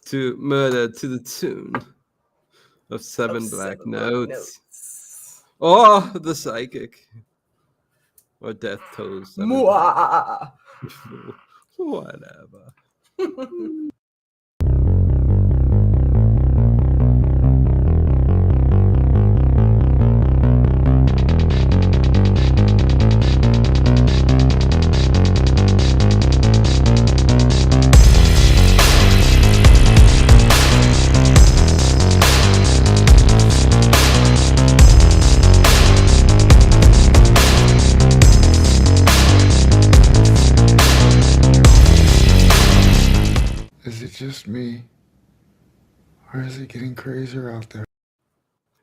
to murder to the tune of seven black Seven Black notes. Notes. Oh, the psychic. Or death toes. Seven black. Mwah. Whatever. Is it just me? Or is it getting crazier out there?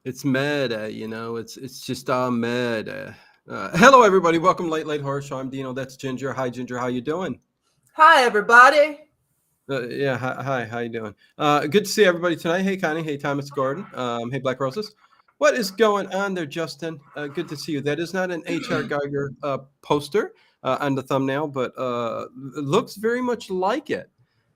It's murder, it's just all murder. Hello, everybody. Welcome to Late Horror Show. I'm Dino. That's Ginger. Hi, Ginger. How you doing? Hi, everybody. Yeah, hi. How you doing? Good to see everybody tonight. Hey, Connie. Hey, Thomas Gordon. Hey, Black Roses. What is going on there, Justin? Good to see you. That is not an H.R. Geiger poster on the thumbnail, but it looks very much like it.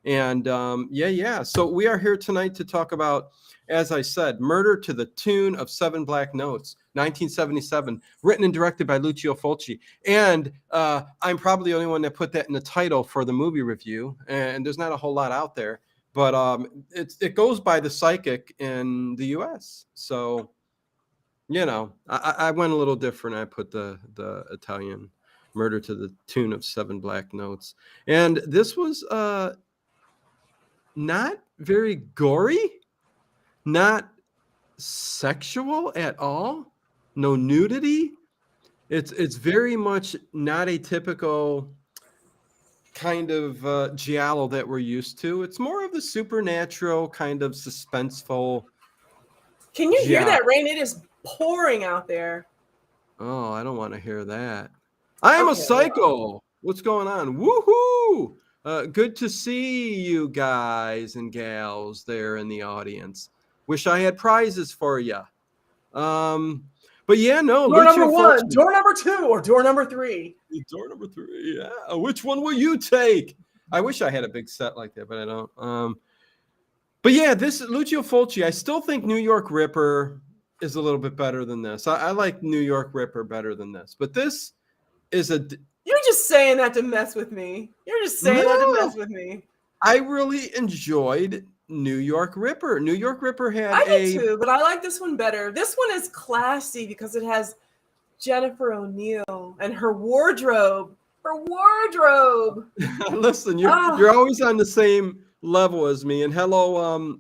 And yeah. So we are here tonight to talk about, as I said, Murder to the Tune of Seven Black Notes, 1977, written and directed by Luccio Fulci. And I'm probably the only one that put that in the title for the movie review. And there's not a whole lot out there, but it goes by the psychic in the U.S. So, I went a little different. I put the Italian Murder to the Tune of Seven Black Notes. And this was not very gory, not sexual at all, no nudity. It's very much not a typical kind of giallo that we're used to. It's more of the supernatural kind of suspenseful. Can you hear that rain? It is pouring out there. Oh, I don't want to hear that. I am a psycho. What's going on? Woohoo! Good to see you guys and gals there in the audience. Wish I had prizes for you. But yeah, no. Door number one, door number two, or door number three. Door number three, yeah. Which one will you take? I wish I had a big set like that, but I don't. But yeah, this Luccio Fulci, I still think New York Ripper is a little bit better than this. I like New York Ripper better than this. But this is a... You're just saying that to mess with me. You're just saying that to mess with me. I really enjoyed New York Ripper. New York Ripper had I did too, but I like this one better. This one is classy because it has Jennifer O'Neill and her wardrobe. Her wardrobe. Listen, you're always on the same level as me. And hello,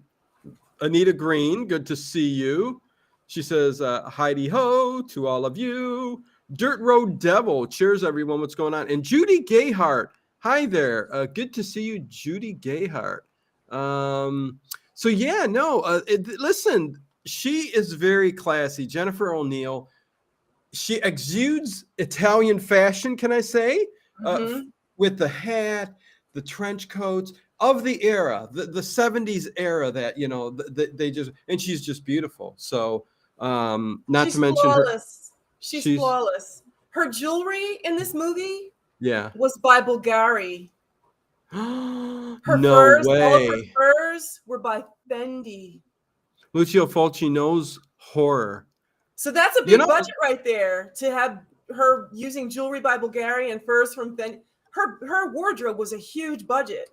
Anita Green. Good to see you. She says, Heidi ho to all of you. Dirt Road Devil. Cheers, everyone. What's going on? And Judy Gayhart. Hi there. Good to see you, Judy Gayhart. So yeah, no, listen, she is very classy. Jennifer O'Neill, she exudes Italian fashion, can I say? With the hat, the trench coats of the era, the 70s era that, they just, and she's just beautiful. So she's to mention flawless. She's flawless. Her jewelry in this movie was by Bulgari. No furs, way. All of her furs were by Fendi. Luccio Fulci knows horror. So that's a big budget right there to have her using jewelry by Bulgari and furs from Fendi. Her wardrobe was a huge budget.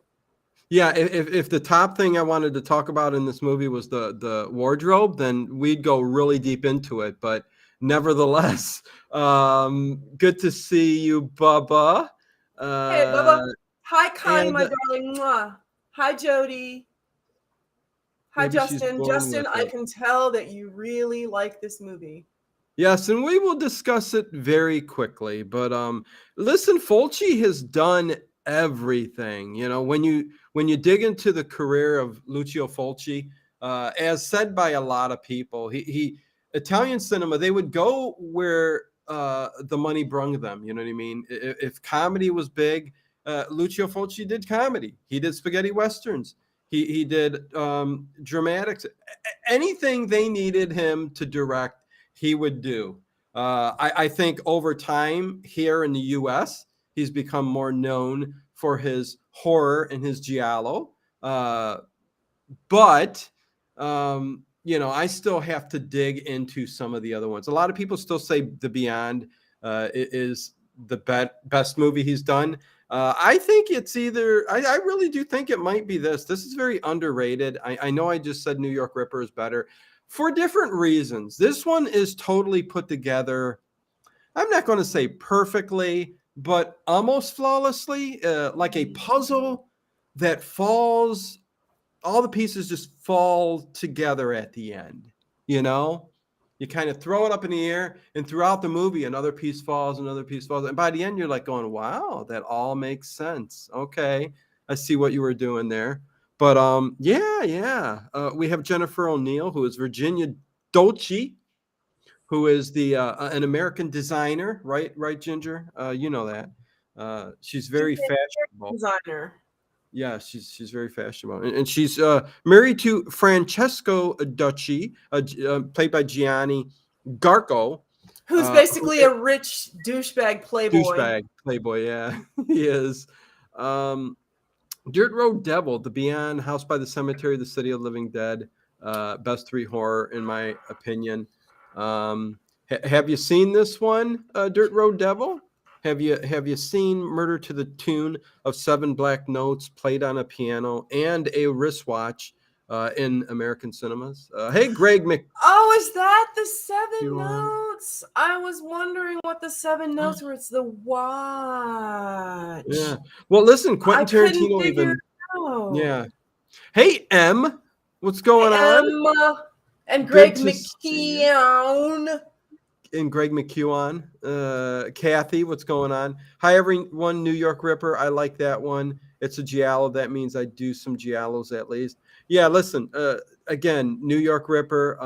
Yeah, if the top thing I wanted to talk about in this movie was the wardrobe, then we'd go really deep into it. But nevertheless, good to see you, Bubba. Hey, Bubba. Hi, Connie, my darling. Mwah. Hi, Jody. Hi, Justin. Justin, I can tell that you really like this movie. Yes, and we will discuss it very quickly. But listen, Fulci has done everything. When you dig into the career of Luccio Fulci, as said by a lot of people, he Italian cinema, they would go where the money brung them. You know what I mean? If comedy was big, Luccio Fulci did comedy. He did spaghetti westerns. He did dramatics. Anything they needed him to direct, he would do. I think over time here in the U.S., he's become more known for his horror and his giallo. but I still have to dig into some of the other ones. A lot of people still say The Beyond is the best movie he's done. I think it's either. I really do think it might be this. This is very underrated. I know I just said New York Ripper is better for different reasons. This one is totally put together. I'm not going to say perfectly, but almost flawlessly, like a puzzle that falls. All the pieces just fall together at the end. You kind of throw it up in the air, and throughout the movie, another piece falls, and by the end, you're like going, "Wow, that all makes sense." Okay, I see what you were doing there. But yeah. We have Jennifer O'Neill, who is Virginia Dolce, who is the an American designer, right, Ginger? You know that. She's very fashionable. Designer. Yeah, she's very fashionable, and she's married to Francesco Ducci, played by Gianni Garco, who's basically a rich douchebag playboy. Yeah, he is. Dirt Road Devil, The Beyond, House by the Cemetery, The City of the Living Dead, best 3 horror in my opinion. Have you seen this one, Dirt Road Devil? Have you seen Murder to the Tune of 7 Black Notes played on a piano and a wristwatch in American cinemas? Hey, Greg Mc. Oh, is that the 7 notes? I was wondering what the 7 notes were. It's the watch. Yeah. Well, listen, Quentin Tarantino even. Yeah. Hey, M. What's going on? And Greg McKeown. And Greg McEwan, Kathy, what's going on? Hi, everyone. New York Ripper. I like that one. It's a Giallo. That means I do some Giallos at least. Yeah, listen. Again, New York Ripper.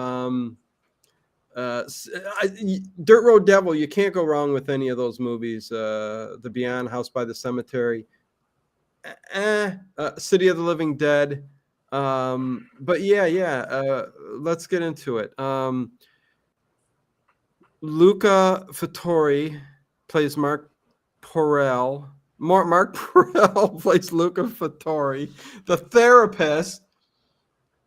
Dirt Road Devil. You can't go wrong with any of those movies. The Beyond, House by the Cemetery. City of the Living Dead. But yeah. Let's get into it. Luca Fattori plays Mark Porrell. Mark Porrell plays Luca Fattori, the therapist,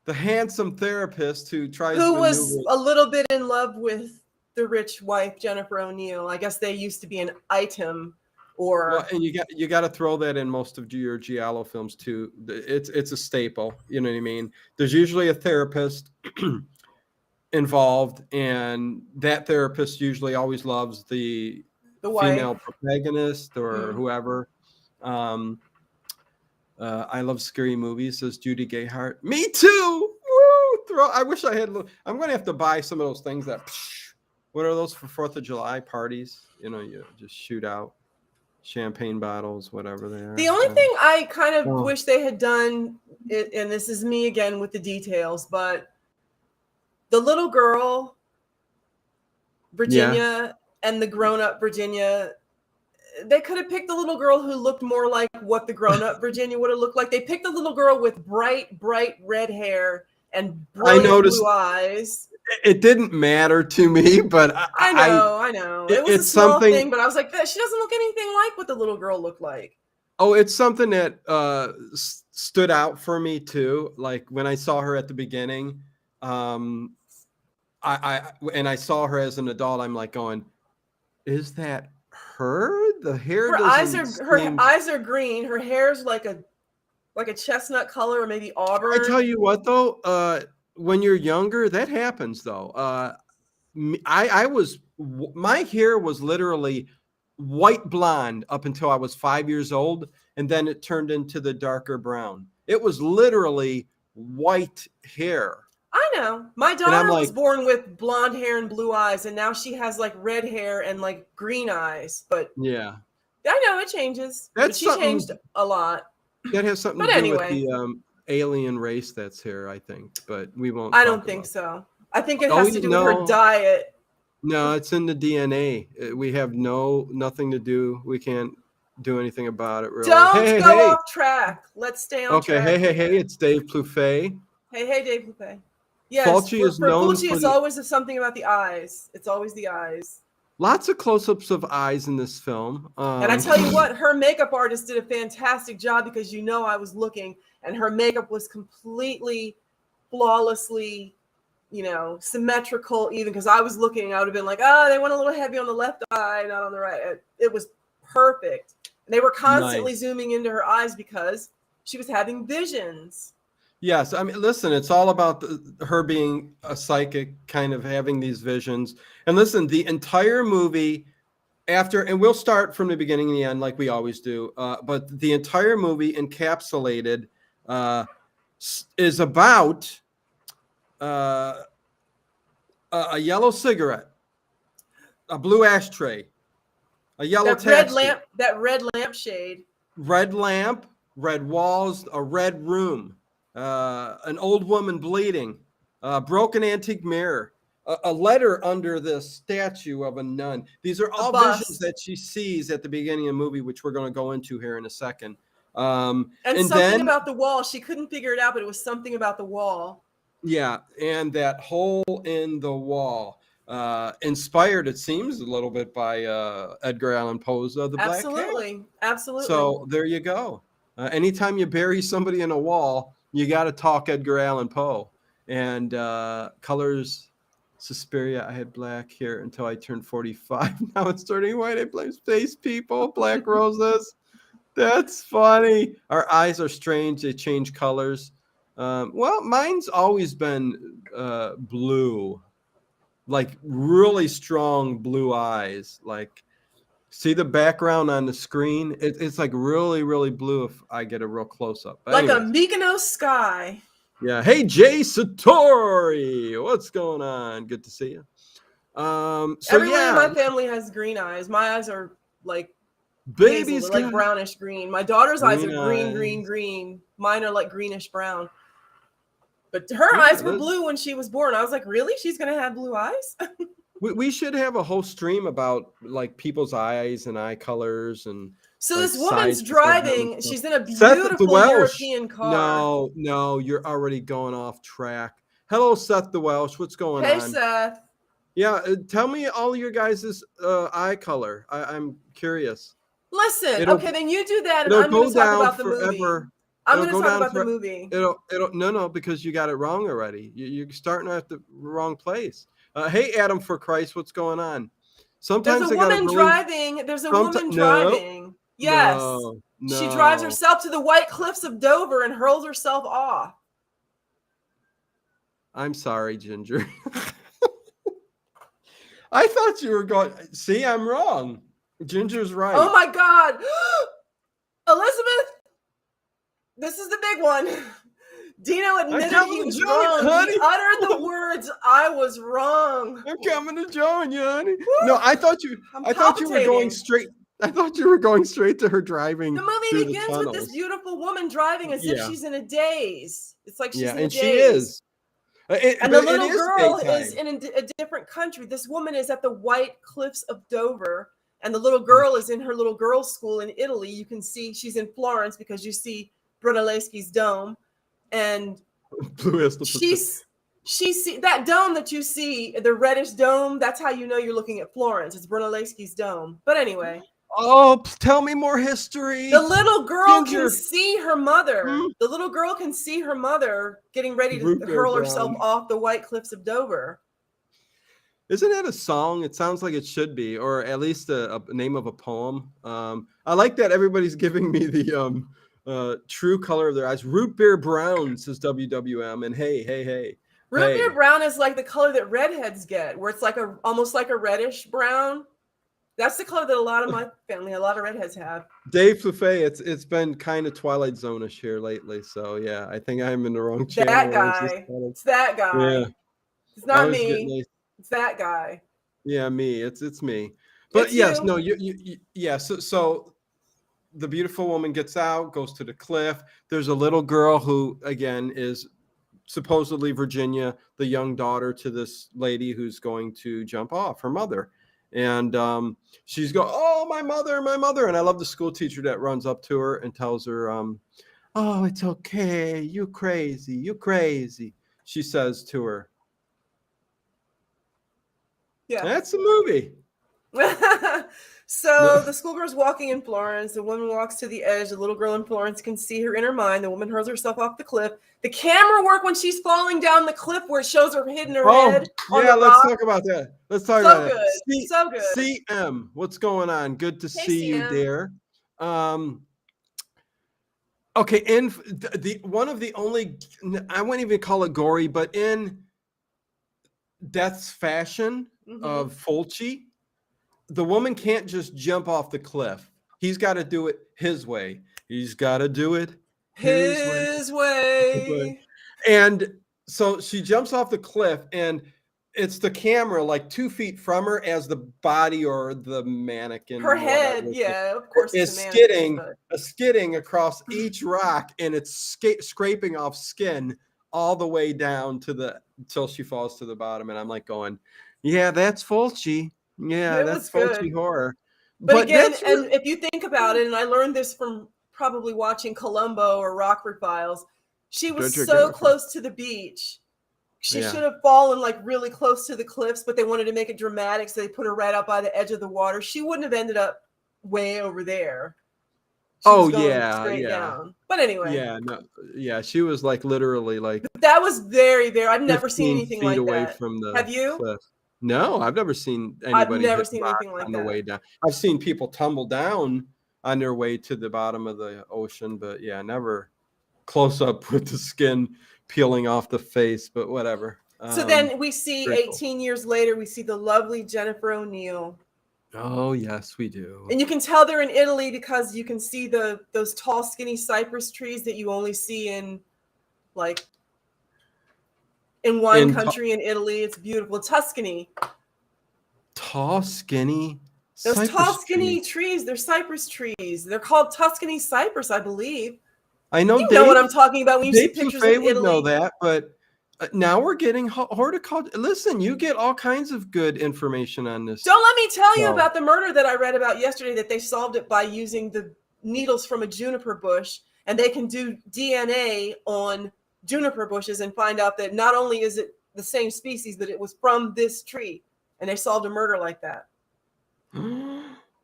the handsome therapist who was a little bit in love with the rich wife Jennifer O'Neill. I guess they used to be an item. And you got to throw that in most of your Giallo films too. It's a staple. You know what I mean? There's usually a therapist involved, and that therapist usually always loves the female protagonist or whoever. I love scary movies, says Judy Gayhart. Me too. Woo! I wish I had. I'm going to have to buy some of those things that. What are those for 4th of July parties? You just shoot out champagne bottles, whatever they are. The only thing I kind of wish they had done, and this is me again with the details, but the little girl, Virginia, and the grown-up Virginia, they could have picked the little girl who looked more like what the grown-up Virginia would have looked like. They picked a little girl with bright red hair and brilliant blue eyes. It didn't matter to me, but I know. It was a small thing, but I was like, she doesn't look anything like what the little girl looked like. Oh, it's something that stood out for me too. Like when I saw her at the beginning, I saw her as an adult, I'm like going, is that her? The hair. Her eyes are green. Her hair's like a chestnut color or maybe auburn. I tell you what though, when you're younger, that happens though. My hair was literally white blonde up until I was 5 years old, and then it turned into the darker brown. It was literally white hair. I know. My daughter was born with blonde hair and blue eyes, and now she has like red hair and like green eyes. But yeah, I know it changes. She changed a lot. That has something to do with the alien race that's here, I think. But we won't. I don't think so. I think it has to do with her diet. No, it's in the DNA. We have nothing to do. We can't do anything about it. Really. Don't go off track. Let's stay on track. Okay, hey, it's Dave Plouffe. Hey, Dave Plouffe. Yes, Fulci is known Fulci is always something about the eyes. It's always the eyes. Lots of close-ups of eyes in this film. And I tell you what, her makeup artist did a fantastic job because I was looking and her makeup was completely flawlessly, symmetrical. Even because I was looking, I would have been like, oh, they went a little heavy on the left eye, not on the right. It was perfect. And they were constantly zooming into her eyes because she was having visions. Yes, I mean, listen, it's all about her being a psychic, kind of having these visions. And listen, the entire movie and we'll start from the beginning and the end like we always do, but the entire movie encapsulated is about a yellow cigarette, a blue ashtray, a yellow taxi, that red lampshade, red lamp, red walls, a red room, an old woman bleeding, a broken antique mirror, a letter under the statue of a nun. These are all visions that she sees at the beginning of the movie, which we're going to go into here in a second. And something then, about the wall. She couldn't figure it out, but it was something about the wall. Yeah, and that hole in the wall. Inspired, it seems, a little bit by Edgar Allan Poe's The Black Cat. Absolutely. So there you go. Anytime you bury somebody in a wall, you got to talk Edgar Allan Poe. And colors... Suspiria, I had black here until I turned 45. Now it's turning white. I blame space people. Black roses. That's funny. Our eyes are strange. They change colors. Well, mine's always been blue. Like really strong blue eyes. Like, see the background on the screen? It's like really, really blue if I get a real close-up. Like anyways. A Mykonos sky. Yeah. Hey, Jay Satori. What's going on? Good to see you. Everyone in my family has green eyes. My eyes are like babies, like brownish green. My daughter's eyes are green. Mine are like greenish brown. But her eyes were blue when she was born. I was like, really? She's going to have blue eyes? we should have a whole stream about like people's eyes and eye colors and. So like this woman's driving. She's in a beautiful European car. No, you're already going off track. Hello, Seth the Welsh. What's going on? Hey, Seth. Yeah, tell me all your guys' eye color. I'm curious. Listen, okay, then you do that, and I'm going to talk about the movie. I'm going to talk about the movie. No, because you got it wrong already. You're starting at the wrong place. Hey, Adam, for Christ, what's going on? Sometimes there's a woman driving. There's a woman driving. Yes. No. She drives herself to the White Cliffs of Dover and hurls herself off. I'm sorry, Ginger. I thought you were going. See, I'm wrong. Ginger's right. Oh my God. Elizabeth, this is the big one. Dino admitted he was wrong. Honey. He uttered the words, "I was wrong." I'm coming to join you, honey. Woo! No, I thought you were going straight. I thought you were going straight to her driving. The movie begins with this beautiful woman driving as if she's in a daze. It's like she's in a daze. She is. And the little girl is in a different country. This woman is at the White Cliffs of Dover, and the little girl is in her little girls' school in Italy. You can see she's in Florence because you see Brunelleschi's dome, and she see that dome that you see, the reddish dome. That's how you know you're looking at Florence. It's Brunelleschi's dome. But anyway. Oh, tell me more history. The little girl can see her mother. The little girl can see her mother getting ready to hurl herself off the White Cliffs of Dover. Isn't that a song? It sounds like it should be, or at least a name of a poem. I like that everybody's giving me the true color of their eyes. Root beer brown, says WWM, and hey. Root beer brown is like the color that redheads get, where it's like almost like a reddish brown. That's the color that a lot of my family, a lot of redheads have. Dave Buffet, it's been kind of Twilight Zone-ish here lately. So, yeah, I think I'm in the wrong channel. That guy. It's that guy. Yeah. It's not me. It's that guy. Yeah, me. It's me. But it's yes, no, yeah. So the beautiful woman gets out, goes to the cliff. There's a little girl who, again, is supposedly Virginia, the young daughter to this lady who's going to jump off, her mother. And she's going, "Oh, my mother. And I love the school teacher that runs up to her and tells her, "Oh, it's okay. You crazy. She says to her. Yeah. That's the movie. So the schoolgirl's walking in Florence. The woman walks to the edge. The little girl in Florence can see her inner mind. The woman hurls herself off the cliff. The camera work when she's falling down the cliff where it shows her hitting her head on yeah, the let's rock. talk about that. Let's talk So about good. that. So good. CM, what's going on? Good to Hey, see you CM. there. Okay, in the one of the only, I wouldn't even call it gory, but in Death's fashion of Fulci, the woman can't just jump off the cliff. He's got to do it his way. He's got to do it his way. And so she jumps off the cliff, and it's the camera like 2 feet from her as the body or the mannequin. Her head, yeah, of course, is skidding across each rock, and it's scraping off skin all the way down to till she falls to the bottom. And I'm like going, yeah, that's Fulci. Yeah, that's Fulci horror. But again, and if you think about it, and I learned this from probably watching Columbo or Rockford Files, she was so close to the beach. She should have fallen like really close to the cliffs, but they wanted to make it dramatic, so they put her right out by the edge of the water. She wouldn't have ended up way over there. She was going straight down. But anyway. She was like literally like. But that was very, very. I've never seen anything like away that. From the Have you? Cliff. No, I've never seen anybody. I've never seen anything like on that. The way down. I've seen people tumble down on their way to the bottom of the ocean, but yeah, never close up with the skin peeling off the face. But whatever. So then we see 18 years later, we see the lovely Jennifer O'Neill. Oh yes, we do. And you can tell they're in Italy because you can see those tall, skinny cypress trees that you only see in like. In wine country in Italy. It's beautiful. Tuscany. Tall, skinny. Those tall, skinny trees. They're cypress trees. They're called Tuscany cypress, I believe. I know. You know what I'm talking about when you see pictures of Italy. Would know that, but now we're getting horticulture. Listen, you get all kinds of good information on this. Don't let me tell you about the murder that I read about yesterday, that they solved it by using the needles from a juniper bush, and they can do DNA on juniper bushes and find out that not only is it the same species, but it was from this tree, and they solved a murder like that.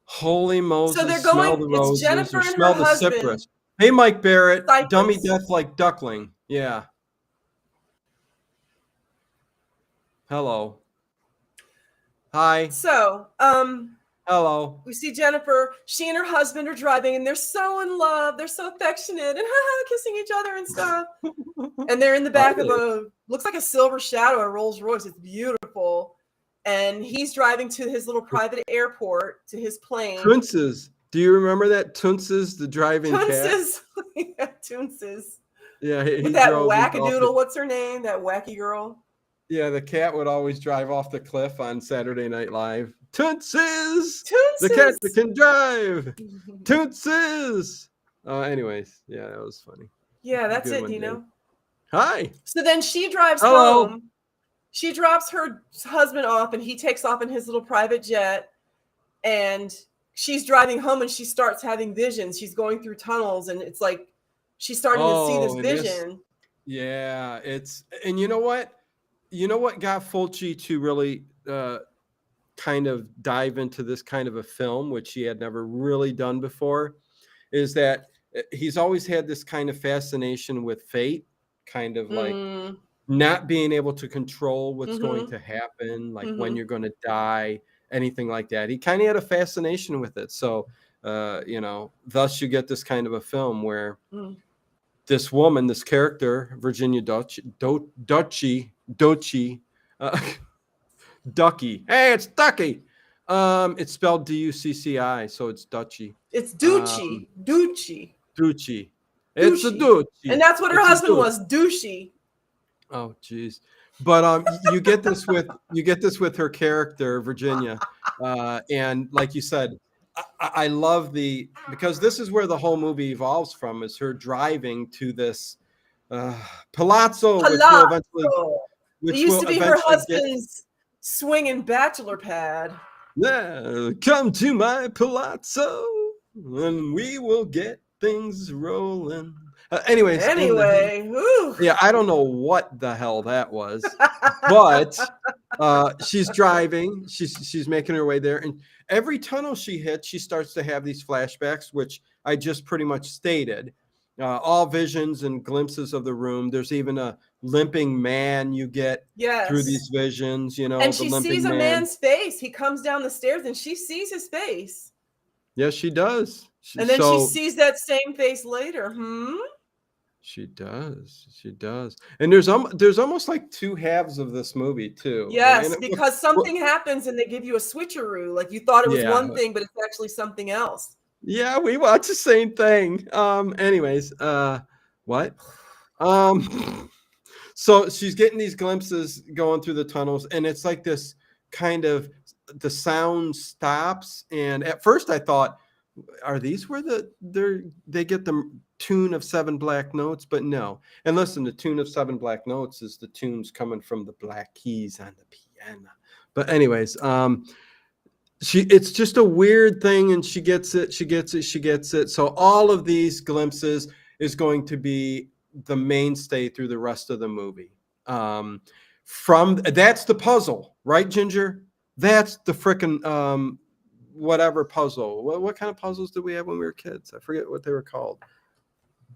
Holy Moses! So they're going. Smell the roses, it's Jennifer and smell her the husband. cypress. Hey, Mike Barrett, Cypress. Dummy Death Like Duckling. Yeah. Hello. Hi. So, hello. We see Jennifer. She and her husband are driving, and they're so in love. They're so affectionate and kissing each other and stuff. And they're in the back of looks like a silver shadow, a Rolls Royce. It's beautiful. And he's driving to his little private airport, to his plane. Tunces. Do you remember that? Tunces, the driving Tunces. cat? Yeah, Tunces. Yeah. With that wackadoodle. What's her name? That wacky girl. Yeah, the cat would always drive off the cliff on Saturday Night Live. Tunces! The cat that can drive! Tunces! Anyways, yeah, that was funny. Yeah, that's it, Dino. Hi. So then she drives home. She drops her husband off, and he takes off in his little private jet. And she's driving home, and she starts having visions. She's going through tunnels, and it's like she's starting to see this vision. Yeah, and you know what? You know what got Fulci to really kind of dive into this kind of a film, which he had never really done before, is that he's always had this kind of fascination with fate, kind of like not being able to control what's going to happen, like when you're going to die, anything like that. He kind of had a fascination with it. So, thus you get this kind of a film where this woman, this character, Virginia Ducci, Ducky. Hey, it's Ducky. It's spelled Ducci, so it's Ducci. It's Ducci. Ducci. It's a Ducci. And that's what her husband was, Ducci. Oh, geez. But you get this with her character, Virginia, and like you said, I love because this is where the whole movie evolves from, is her driving to this Palazzo. Which used to be her husband's swinging bachelor pad. Yeah, come to my Palazzo and we will get things rolling. Anyway, woo. Yeah, I don't know what the hell that was, but She's driving. She's making her way there, and every tunnel she hits, she starts to have these flashbacks, which I just pretty much stated. All visions and glimpses of the room. There's even a limping man you get through these visions. You know, and the she limping sees a man. man's face. He comes down the stairs, and she sees his face. Yes, she does. And then she sees that same face later. She does. She does. And there's almost like two halves of this movie too. Yes, because something happens and they give you a switcheroo. Like you thought it was one thing, but it's actually something else. Yeah, we watch the same thing. Anyways, what? So she's getting these glimpses going through the tunnels, and it's like this kind of the sound stops. And at first I thought, are these where they get the tune of 7 Black Notes? But no. And listen, the tune of 7 Black Notes is the tunes coming from the black keys on the piano. But anyways, it's just a weird thing, and she gets it. So all of these glimpses is going to be the mainstay through the rest of the movie. That's the puzzle, right, Ginger? That's the frickin' whatever puzzle. What kind of puzzles did we have when we were kids? I forget what they were called.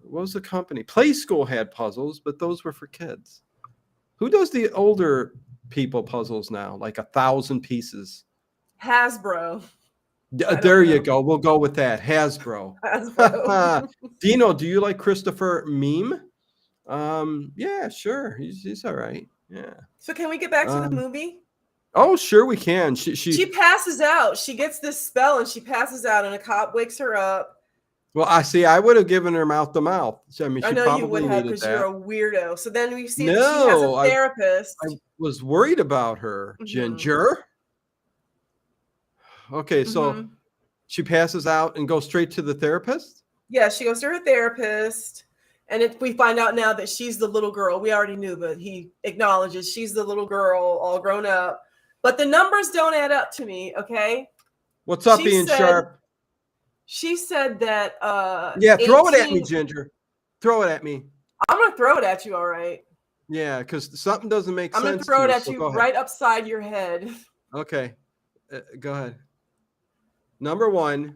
What was the company? Play School had puzzles, but those were for kids. Who does the older people puzzles now? Like 1,000 pieces. Hasbro. There you go. We'll go with that. Hasbro. Dino, do you like Christopher Meme? Yeah, sure. He's all right. Yeah. So can we get back to the movie? Oh, sure we can. She passes out. She gets this spell and she passes out, and a cop wakes her up. Well, I would have given her mouth to mouth. I mean, I she know probably you would have needed because that. you're a weirdo. So then we see that she has a therapist. I was worried about her, Ginger. Okay, so she passes out and goes straight to the therapist? Yeah, she goes to her therapist. And we find out now that she's the little girl. We already knew, but he acknowledges she's the little girl, all grown up. But the numbers don't add up to me, okay? What's up, Ian Sharp? She said that yeah, throw it at me, Ginger. Throw it at me. I'm going to throw it at you, all right? Yeah, because something doesn't make sense. I'm going to throw it at you right upside your head. Okay. Go ahead. Number 1.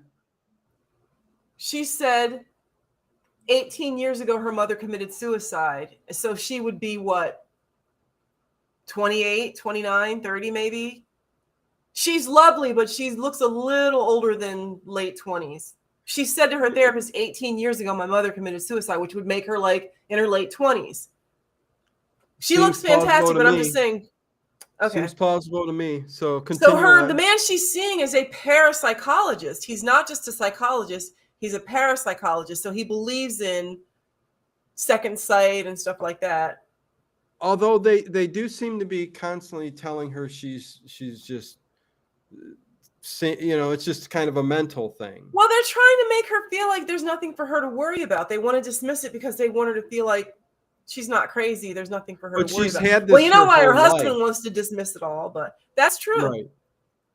She said 18 years ago her mother committed suicide. So she would be what? 28, 29, 30 maybe? She's lovely, but she looks a little older than late 20s. She said to her therapist 18 years ago, my mother committed suicide, which would make her like in her late 20s. She looks fantastic, but I'm just saying. Okay. Seems plausible to me. So continue. So the man she's seeing is a parapsychologist. He's not just a psychologist. He's a parapsychologist. So he believes in second sight and stuff like that. Although they do seem to be constantly telling her she's just, it's just kind of a mental thing. Well, they're trying to make her feel like there's nothing for her to worry about. They want to dismiss it because they want her to feel like she's not crazy. There's nothing for her to worry about. Well, you know why her husband wants to dismiss it all, but that's true.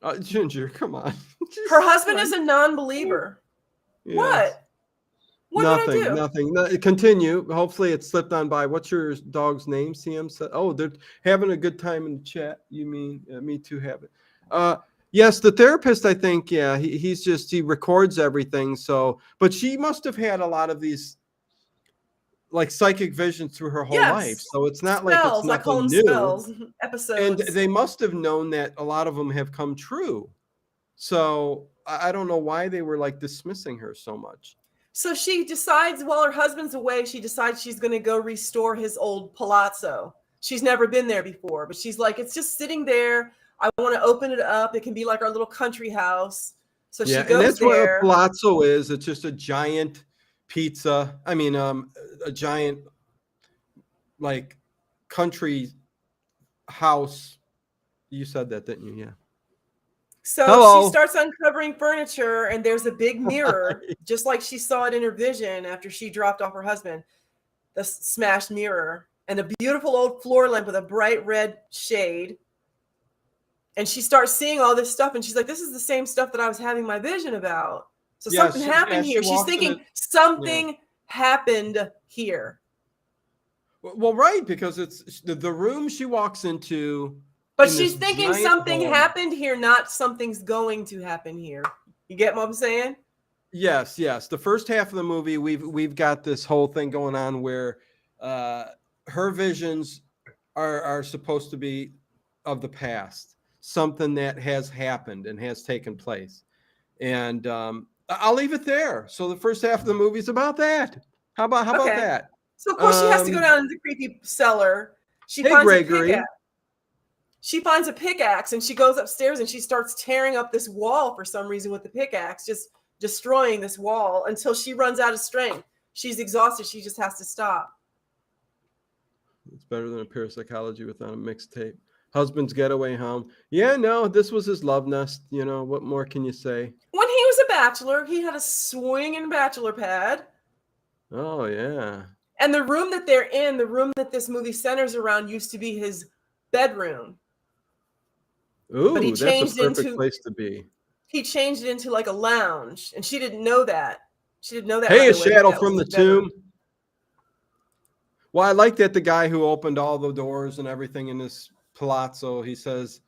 Right. Ginger, come on. Her husband is a non-believer. Yes. What? What nothing, did I do? Nothing. Continue. Hopefully it slipped on by. What's your dog's name? CM said. Oh, they're having a good time in the chat. You mean me too have it. Yes, the therapist, I think, yeah, he records everything. So, but she must have had a lot of these like psychic visions through her whole life. So it's not like it's nothing new. Spells, episodes. And they must have known that a lot of them have come true. So I don't know why they were like dismissing her so much. So she decides while her husband's away, she decides she's going to go restore his old palazzo. She's never been there before, but she's like, it's just sitting there. I want to open it up. It can be like our little country house. So she goes there. And that's what a palazzo is. It's just a giant pizza. I mean, a giant like country house. You said that, didn't you? Yeah. So she starts uncovering furniture, and there's a big mirror, just like she saw it in her vision after she dropped off her husband, the smashed mirror, and a beautiful old floor lamp with a bright red shade. And she starts seeing all this stuff, and she's like, this is the same stuff that I was having my vision about. So something happened here. She's thinking something happened here. Well, right, because it's the room she walks into But in she's this thinking giant something home. happened here, not something's going to happen here. You get what I'm saying? Yes. The first half of the movie, we've got this whole thing going on where her visions are supposed to be of the past, something that has happened and has taken place. And I'll leave it there. So the first half of the movie is about that. How about Okay. that? So of course she has to go down into the creepy cellar. She Hey, finds a Gregory. pickaxe. She finds a pickaxe and she goes upstairs and she starts tearing up this wall for some reason with the pickaxe, just destroying this wall until she runs out of strength. She's exhausted. She just has to stop. It's better than a parapsychology without a mixtape. Husband's getaway home. Yeah, no, this was his love nest. You know, what more can you say? When he was a bachelor, he had a swinging bachelor pad. Oh, yeah. And the room that they're in, the room that this movie centers around, used to be his bedroom. Ooh, but he that's a changed perfect into place to be. he changed it into like a lounge, and she didn't know that. She didn't know that Hey, right a away. shadow That was from the his bedroom. tomb. Well, I like that the guy who opened all the doors and everything in this palazzo, he says,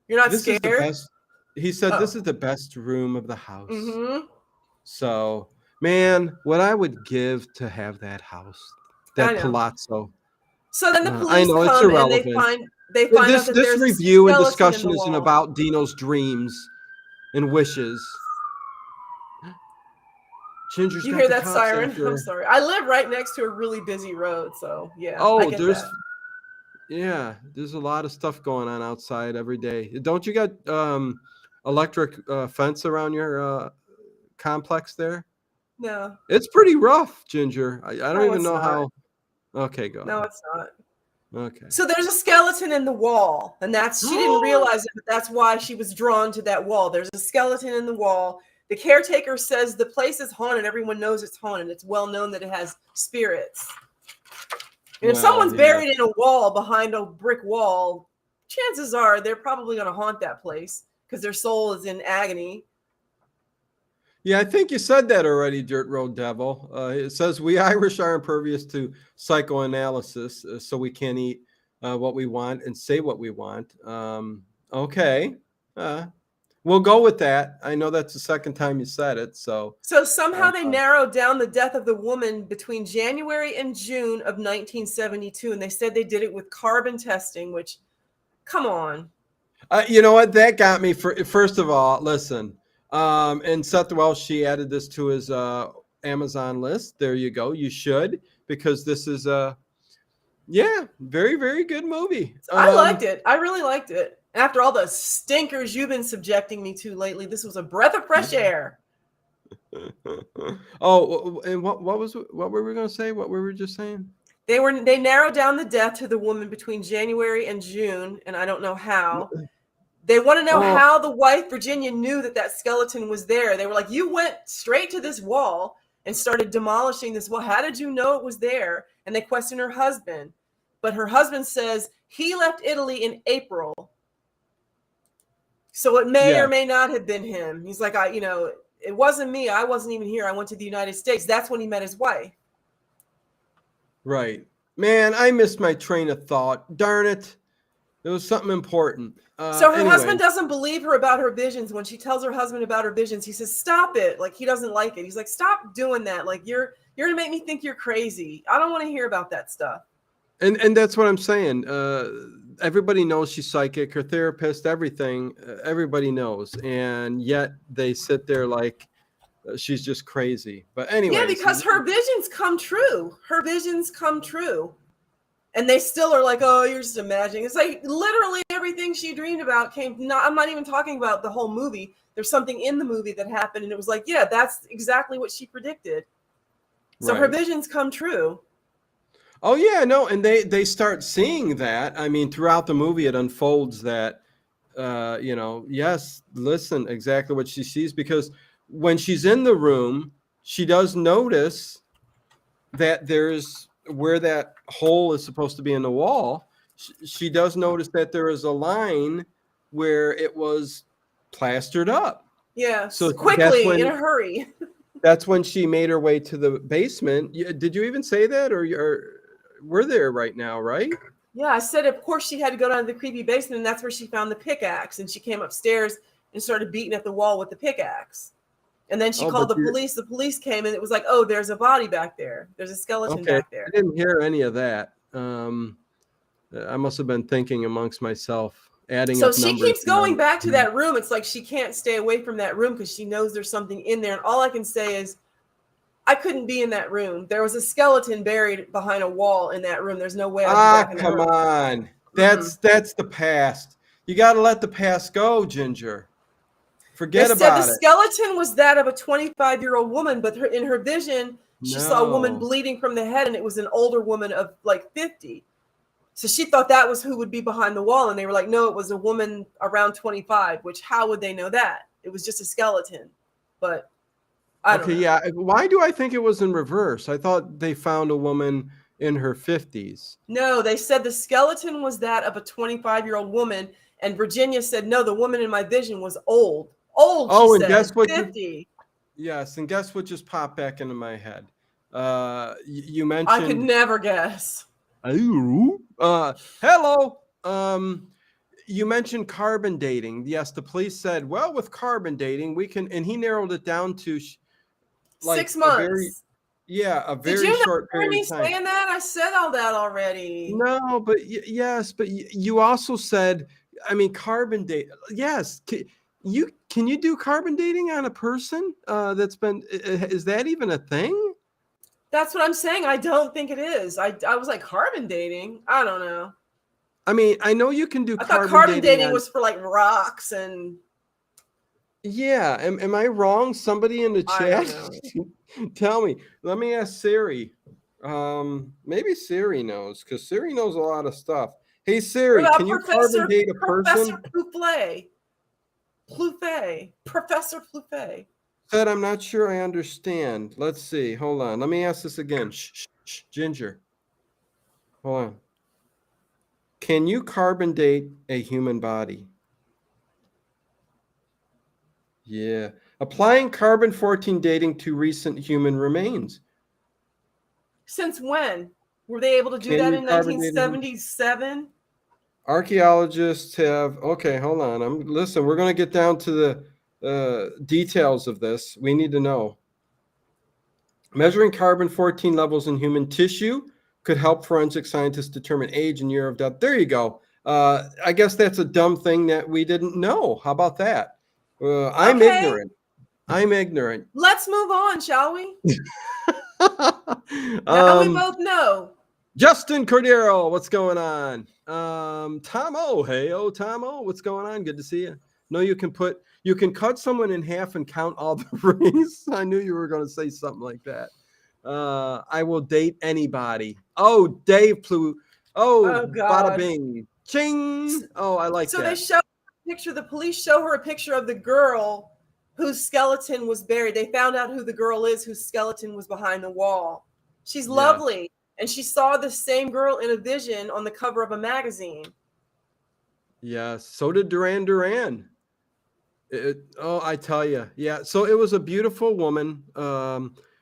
You're not this is the scared? best. He said, Oh. this is the best room of the house. Mm-hmm. So, man, what I would give to have that house, I that know. palazzo. So then the I police know it's come and irrelevant. they find out This that this there's a review and skeleton in discussion the isn't wall. about Dino's dreams and wishes. Ginger's You got hear the that cops siren? after I'm her. sorry. I live right next to a really busy road, so yeah, I Oh, get there's that. there's a lot of stuff going on outside every day. Don't you got electric fence around your complex there? No. It's pretty rough, Ginger. I don't No, even it's know not. how. Okay, go No, ahead. it's not. Okay. So there's a skeleton in the wall, and she didn't realize it, but that's why she was drawn to that wall. There's a skeleton in the wall. The caretaker says the place is haunted. Everyone knows it's haunted. It's well known that it has spirits. And if someone's buried in a wall behind a brick wall, chances are they're probably going to haunt that place because their soul is in agony. Yeah, I think you said that already, Dirt Road Devil. It says we Irish are impervious to psychoanalysis, so we can't eat what we want and say what we want. Okay, we'll go with that. I know that's the second time you said it, so. So somehow they narrowed down the death of the woman between January and June of 1972, and they said they did it with carbon testing, which, come on. You know what? That got me. First of all, listen. And Seth Welsh, she added this to his Amazon list. There you go. You should, because this is very, very good movie. I liked it. I really liked it. After all the stinkers you've been subjecting me to lately, this was a breath of fresh air. Oh, and what were we going to say? What were we just saying? They narrowed down the death to the woman between January and June, and I don't know how. They want to know how the wife, Virginia, knew that skeleton was there. They were like, you went straight to this wall and started demolishing this wall. How did you know it was there? And they question her husband. But her husband says he left Italy in April. So it may or may not have been him. He's like, it wasn't me. I wasn't even here. I went to the United States. That's when he met his wife. Right. Man, I missed my train of thought. Darn it. There was something important. So her husband doesn't believe her about her visions. When she tells her husband about her visions, he says, stop it. Like, he doesn't like it. He's like, stop doing that. Like, you're going to make me think you're crazy. I don't want to hear about that stuff. And that's what I'm saying. Everybody knows she's psychic, her therapist, everything. Everybody knows. And yet they sit there like she's just crazy. But anyway. Yeah, because her visions come true. Her visions come true. And they still are like, oh, you're just imagining. It's like literally everything she dreamed about came. I'm not even talking about the whole movie. There's something in the movie that happened. And it was like, yeah, that's exactly what she predicted. So her visions come true. Oh, yeah, no. And they start seeing that. I mean, throughout the movie, it unfolds that, yes, listen, exactly what she sees. Because when she's in the room, she does notice that there's where that hole is supposed to be in the wall. She does notice that there is a line where it was plastered up. Yeah, so quickly, in a hurry. That's when she made her way to the basement. Did you even say that, or we're there right now, right? Yeah, I said, of course, she had to go down to the creepy basement, and that's where she found the pickaxe. And she came upstairs and started beating at the wall with the pickaxe. And then she called the police. The police came, and it was like, oh, there's a body back there. There's a skeleton back there. I didn't hear any of that. I must have been thinking amongst myself, adding so up she numbers. Keeps going back to that room. It's like she can't stay away from that room because she knows there's something in there. And all I can say is, I couldn't be in that room. There was a skeleton buried behind a wall in that room. There's no way I'd be back in that room. Come on. That's the past. You got to let the past go, Ginger. Forget about it. The skeleton was that of a 25-year-old woman, but in her vision, she saw a woman bleeding from the head, and it was an older woman of like 50. So she thought that was who would be behind the wall, and they were like, no, it was a woman around 25, which how would they know that? It was just a skeleton. But I don't know. Yeah. Why do I think it was in reverse? I thought they found a woman in her 50s. No, they said the skeleton was that of a 25-year-old woman, and Virginia said, no, the woman in my vision was old. Old, she said, guess what 50. Yes, and guess what just popped back into my head? You mentioned... I could never guess. Hello. You mentioned carbon dating. Yes, the police said, well, with carbon dating, we can... And he narrowed it down to... like 6 months. A very short period of time. Did you saying that? I said all that already. No, but yes, but you also said, I mean, carbon date. Yes, can you do carbon dating on a person that's been? Is that even a thing? That's what I'm saying. I don't think it is. I was like, carbon dating. I don't know. I mean, I know you can do. I thought carbon dating was for like rocks and. Yeah, am I wrong? Somebody in the chat, tell me. Let me ask Siri. Maybe Siri knows, because Siri knows a lot of stuff. Hey Siri, can you carbon date a person? Professor Plouffe. Said, I'm not sure I understand. Let's see. Hold on. Let me ask this again. Shh, Ginger. Hold on. Can you carbon date a human body? Yeah. Applying carbon-14 dating to recent human remains. Since when? Were they able to do that in 1977? Archaeologists have... Okay, hold on. Listen, we're going to get down to the details of this. We need to know. Measuring carbon-14 levels in human tissue could help forensic scientists determine age and year of death. There you go. I guess that's a dumb thing that we didn't know. How about that? I'm ignorant. Let's move on, shall we? Now we both know. Justin Cordero, what's going on? Tomo, Tomo, what's going on? Good to see you. No, you can cut someone in half and count all the rings. I knew you were going to say something like that. I will date anybody. Oh, Dave Plu. Oh, God. Bada bing. Ching. Oh, I like that. So they show a picture. The police show her a picture of the girl whose skeleton was buried. They found out who the girl is whose skeleton was behind the wall. She's lovely. And she saw the same girl in a vision on the cover of a magazine. Yes. So did Duran Duran. I tell you. Yeah. So it was a beautiful woman,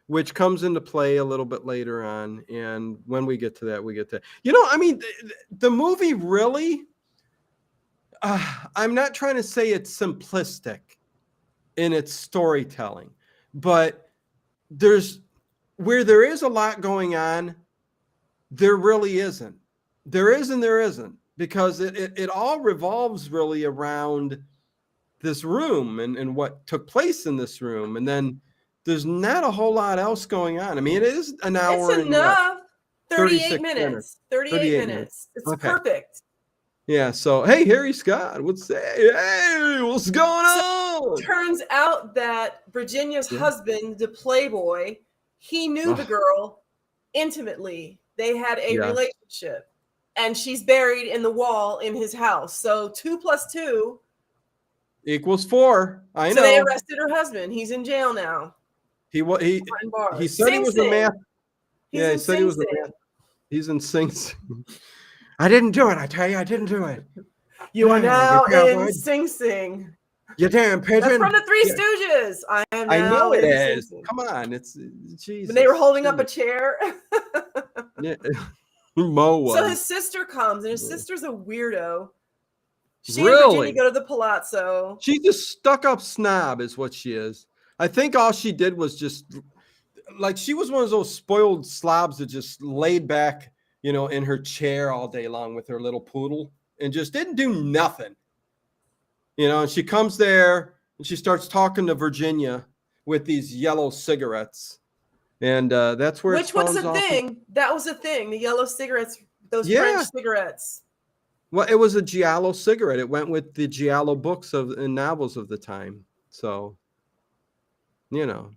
which comes into play a little bit later on. And when we get to that, we get to, I mean, the movie really, I'm not trying to say it's simplistic in its storytelling, but where there is a lot going on, there really isn't. There is and there isn't, because it all revolves really around this room and what took place in this room. And then there's not a whole lot else going on. I mean, it is an hour. It's enough. 38 minutes. 38 minutes. It's perfect. Yeah. So, hey, Harry Scott, what's going on? Turns out that Virginia's husband, the playboy, he knew the girl intimately. They had a relationship, and she's buried in the wall in his house. So 2 + 2 equals 4. I know. So they arrested her husband. He's in jail now. He said he was a math. Yeah, he said he was a math. He's in Sing Sing. I didn't do it. I tell you, I didn't do it. You are now in Sing Sing. You damn pigeon. That's from the Three Stooges. I know it is. Come on, it's Jesus. When they were holding up a chair. Yeah. Mo was. So his sister comes, and his sister's a weirdo. She and Really? Virginia go to the Palazzo. She's a stuck-up snob is what she is. I think all she did was just like she was one of those spoiled slobs that just laid back, in her chair all day long with her little poodle and just didn't do nothing. And she comes there and she starts talking to Virginia with these yellow cigarettes. And that's where Which was a thing. That was a thing. The yellow cigarettes, those French cigarettes. Well, it was a Giallo cigarette. It went with the Giallo books and novels of the time. So, Giallo.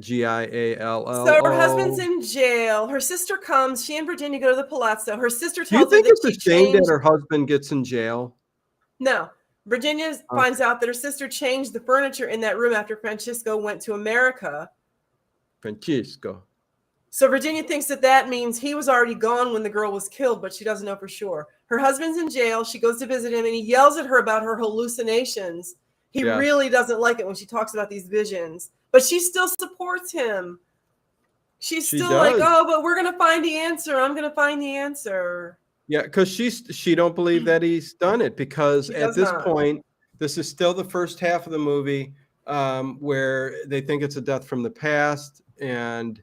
So her husband's in jail. Her sister comes. She and Virginia go to the Palazzo. Her sister Do you tells her think that it's she a shame that changed. her husband gets in jail? No. Virginia finds out that her sister changed the furniture in that room after Francisco went to America. Francisco. So Virginia thinks that means he was already gone when the girl was killed, but she doesn't know for sure. Her husband's in jail. She goes to visit him, and he yells at her about her hallucinations. He really doesn't like it when she talks about these visions, but she still supports him. She's still like, oh, but we're going to find the answer. I'm going to find the answer. Yeah, because she don't believe that he's done it, because at this point, this is still the first half of the movie where they think it's a death from the past, and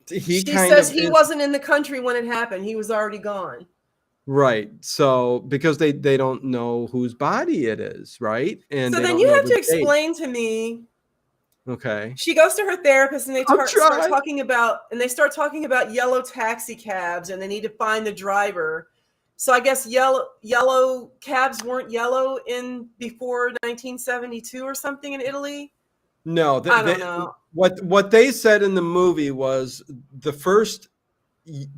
she says he wasn't in the country when it happened. He was already gone. Right. So because they don't know whose body it is, right? And so then you have to explain to me. Okay. She goes to her therapist, and they start talking about yellow taxi cabs, and they need to find the driver. So I guess yellow cabs weren't yellow before 1972 or something in Italy. No, I don't know. What they said in the movie was the first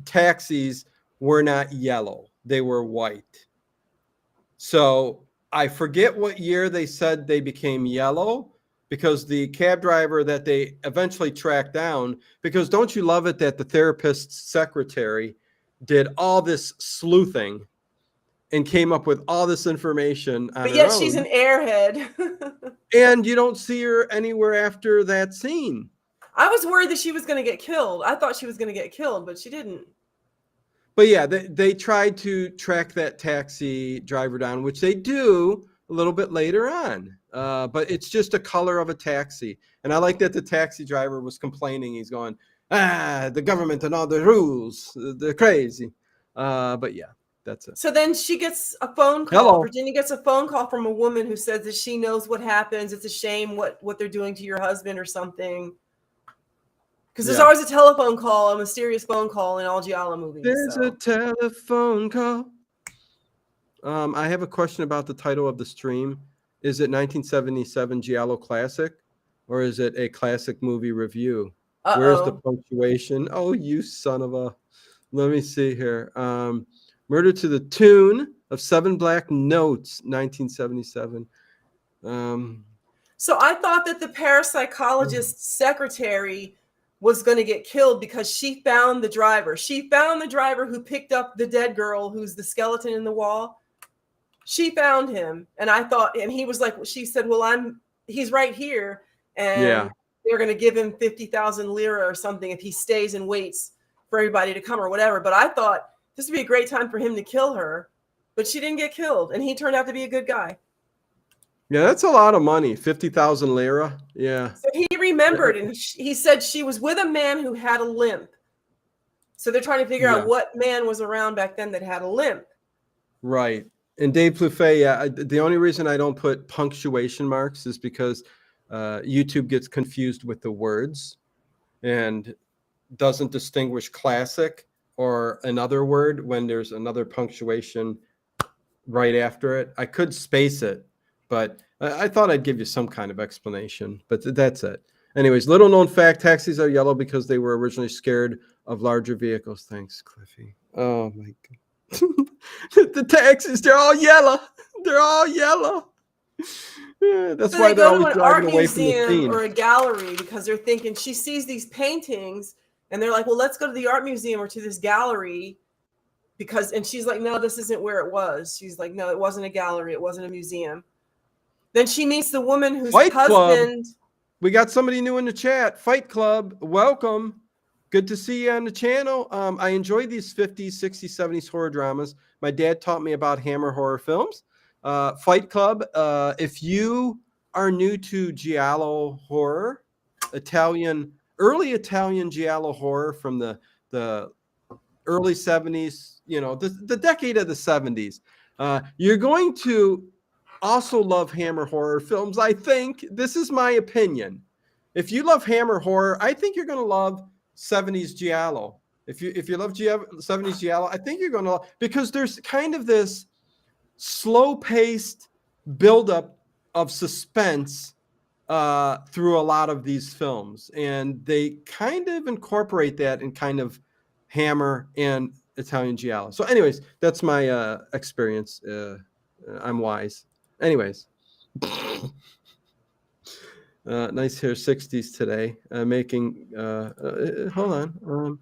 taxis were not yellow; they were white. So I forget what year they said they became yellow, because the cab driver that they eventually tracked down, because don't you love it that the therapist's secretary did all this sleuthing and came up with all this information on her own. But yet she's an airhead. And you don't see her anywhere after that scene. I was worried that she was going to get killed. I thought she was going to get killed, but she didn't. But yeah, they tried to track that taxi driver down, which they do a little bit later on. But it's just a color of a taxi. And I like that the taxi driver was complaining. He's going, the government and all the rules, they're crazy. But yeah, that's it. So then she gets a phone call. Hello. Virginia gets a phone call from a woman who says that she knows what happens. It's a shame what they're doing to your husband or something. Because there's always a telephone call, a mysterious phone call in all Giallo movies. There's a telephone call. I have a question about the title of the stream. Is it 1977 Giallo Classic, or is it a classic movie review? Where's the punctuation? Oh, you son of a... Let me see here. Murder to the Tune of Seven Black Notes, 1977. So I thought that the parapsychologist's secretary was going to get killed because she found the driver. She found the driver who picked up the dead girl who's the skeleton in the wall. She found him, and I thought, and he was like, she said, well, he's right here, and they're going to give him 50,000 lira or something if he stays and waits for everybody to come or whatever. But I thought this would be a great time for him to kill her, but she didn't get killed, and he turned out to be a good guy. Yeah, that's a lot of money, 50,000 lira. Yeah. So he remembered, and he said she was with a man who had a limp. So they're trying to figure out what man was around back then that had a limp. Right. And Dave Plouffe, the only reason I don't put punctuation marks is because YouTube gets confused with the words and doesn't distinguish classic or another word when there's another punctuation right after it. I could space it, but I thought I'd give you some kind of explanation, but that's it. Anyways, little known fact, taxis are yellow because they were originally scared of larger vehicles. Thanks, Cliffy. Oh my God. The taxis, they're all yellow. They're all yellow. Yeah, that's why they're always driving away from the scene. Or a gallery because they're thinking she sees these paintings and they're like, well, let's go to the art museum or to this gallery and she's like, no, this isn't where it was. She's like, no, it wasn't a gallery. It wasn't a museum. Then she meets the woman whose husband. We got somebody new in the chat. Fight Club, welcome. Good to see you on the channel. I enjoy these 50s, 60s, 70s horror dramas. My dad taught me about Hammer horror films. Fight Club. If you are new to Giallo horror, early Italian Giallo horror from the early 70s, the decade of the 70s, you're going to also love Hammer horror films. I think this is my opinion. If you love Hammer horror, I think you're going to love 70s Giallo. If you love 70s Giallo, I think you're going to love, because there's kind of this slow-paced buildup of suspense through a lot of these films, and they kind of incorporate that in kind of Hammer and Italian Giallo. So anyways, that's my experience. I'm wise. Anyways. Nice hair 60s today. Hold on.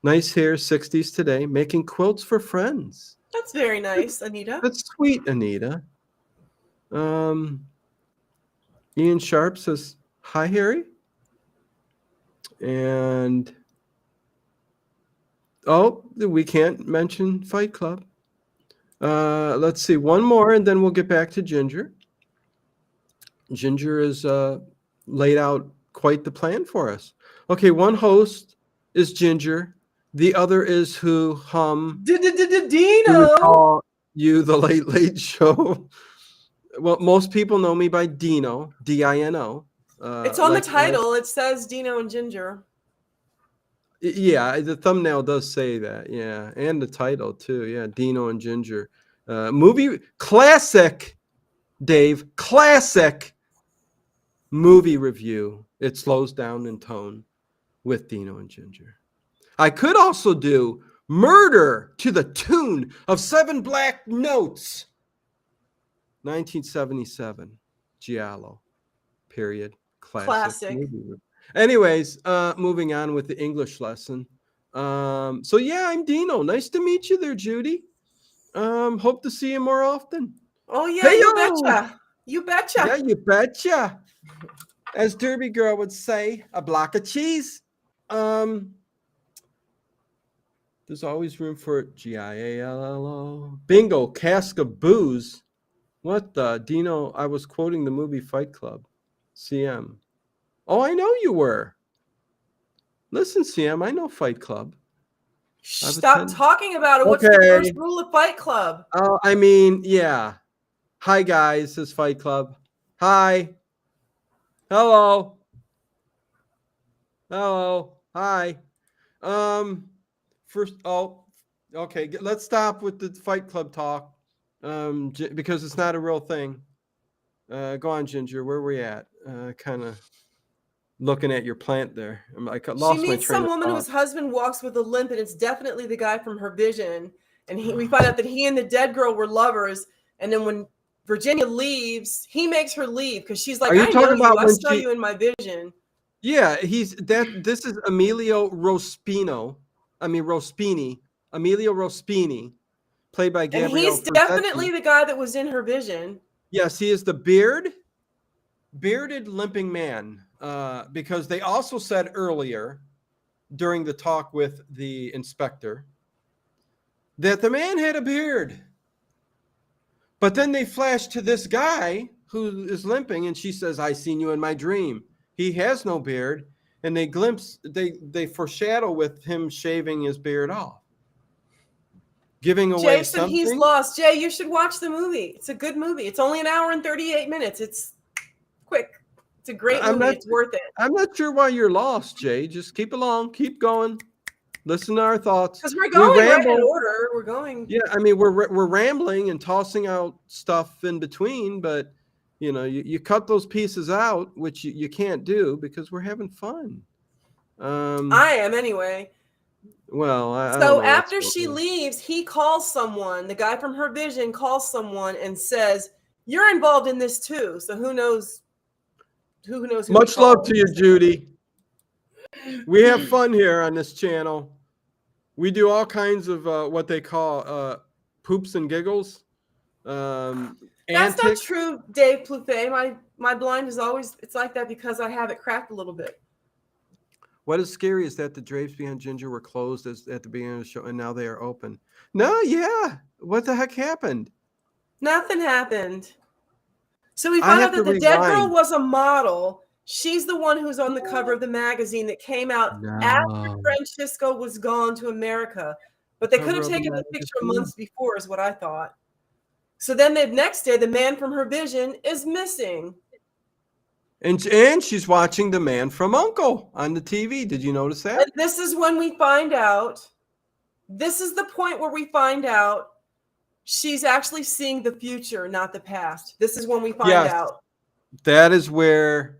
Nice hair 60s today, making quilts for friends. That's very nice, Anita. That's sweet, Anita. Ian Sharp says, hi, Harry. And, we can't mention Fight Club. Let's see, one more, and then we'll get back to Ginger. Ginger is laid out quite the plan for us. Okay, one host is Ginger. The other is Dino. You the Late Late Show. Well, most people know me by Dino, D-I-N-O. It's on the title. It says Dino and Ginger. Yeah, the thumbnail does say that. Yeah, and the title too. Yeah, Dino and Ginger. Movie classic, Dave. Classic movie review. It slows down in tone with Dino and Ginger. I could also do Murder to the Tune of 7 Black Notes. 1977. Giallo. Period. Classic. Movie. Anyways, moving on with the English lesson. So yeah, I'm Dino. Nice to meet you there, Judy. Hope to see you more often. Oh yeah, hey, you betcha. You betcha. Yeah, you betcha. As Derby Girl would say, a block of cheese. There's always room for Giallo. Bingo, cask of booze. What the? Dino, I was quoting the movie Fight Club. CM. Oh, I know you were. Listen, CM, I know Fight Club. Stop talking about it. What's the first rule of Fight Club? I mean, yeah. Hi, guys. This is Fight Club. Hi. Hello. Hello. Hi. First, okay. Let's stop with the Fight Club talk, because it's not a real thing. Go on, Ginger. Where are we at? Kind of looking at your plant there. I lost my train of thought. She meets some woman whose husband walks with a limp, and it's definitely the guy from her vision. And we find out that he and the dead girl were lovers. And then when Virginia leaves, he makes her leave because she's like, I know you. I saw you in my vision. Yeah, this is Emilio Rospini. Emilio Rospini, played by Gabriel. And he's definitely the guy that was in her vision. Yes, he is the bearded limping man. Because they also said earlier during the talk with the inspector that the man had a beard. But then they flash to this guy who is limping, and she says, I seen you in my dream. He has no beard. And they foreshadow with him shaving his beard off, giving away something. He's lost. Jay, you should watch the movie. It's a good movie. It's only an hour and 38 minutes. It's quick. It's a great movie. It's worth it. I'm not sure why you're lost, Jay. Just keep along. Keep going. Listen to our thoughts. Because we're going right in order. We're going. Yeah, I mean, we're rambling and tossing out stuff in between, but you cut those pieces out, which you can't do because we're having fun. I am anyway. Well, so after she leaves, he calls someone. The guy from her vision calls someone and says, "You're involved in this too." So who knows? Who knows? Much love to you, Judy. We have fun here on this channel. We do all kinds of what they call poops and giggles. That's not true, Dave Plouffe. My blind is always, it's like that because I have it cracked a little bit. What is scary is that the drapes behind Ginger were closed at the beginning of the show, and now they are open. No, yeah. What the heck happened? Nothing happened. So we I find have out to that the dead girl rewind. was a model. She's the one who's on the cover of the magazine that came out after No. Francisco was gone to America. But they could Cover have of the taken the picture magazine. months before, is what I thought. So then the next day, the man from her vision is missing. And she's watching The Man from U.N.C.L.E. on the TV. Did you notice that? And this is when we find out. This is the point where we find out she's actually seeing the future, not the past. This is when we find Yes. out. That is where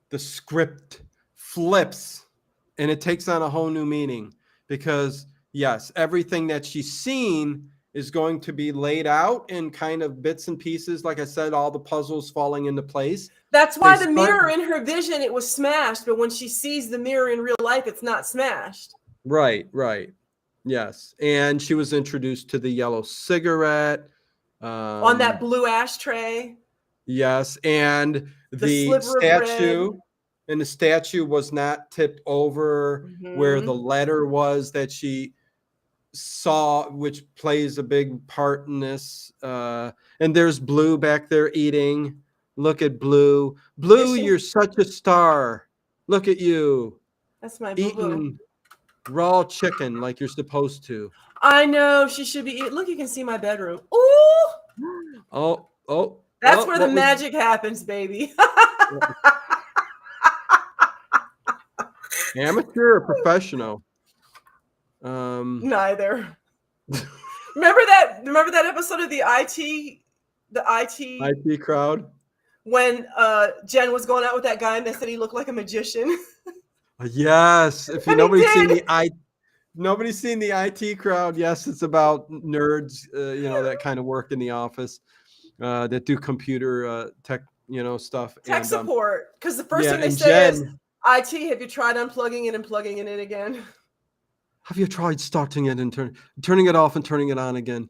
the script flips and it takes on a whole new meaning because, yes, everything that she's seen is going to be laid out in kind of bits and pieces. Like I said, all the puzzles falling into place. That's why the mirror in her vision, it was smashed. But when she sees the mirror in real life, it's not smashed. Right. Yes. And she was introduced to the yellow cigarette. On that blue ashtray. Yes. And the statue. And the statue was not tipped over where the letter was that she saw, which plays a big part in this. And there's Blue back there eating. Look at Blue. Blue, you're such a star. Look at you. That's my boo-boo. Eating raw chicken like you're supposed to. I know she should be eating. Look, you can see my bedroom. Ooh. Oh. That's where the magic happens, baby. Amateur or professional? Neither. Remember that episode of the IT crowd when Jen was going out with that guy and they said he looked like a magician. Yes. If nobody's seen the IT crowd, yes, it's about nerds, that kind of work in the office, that do computer tech, stuff. Tech support. Because the first thing they say is, IT, have you tried unplugging it and plugging it in again? Have you tried starting it and turning it off and turning it on again?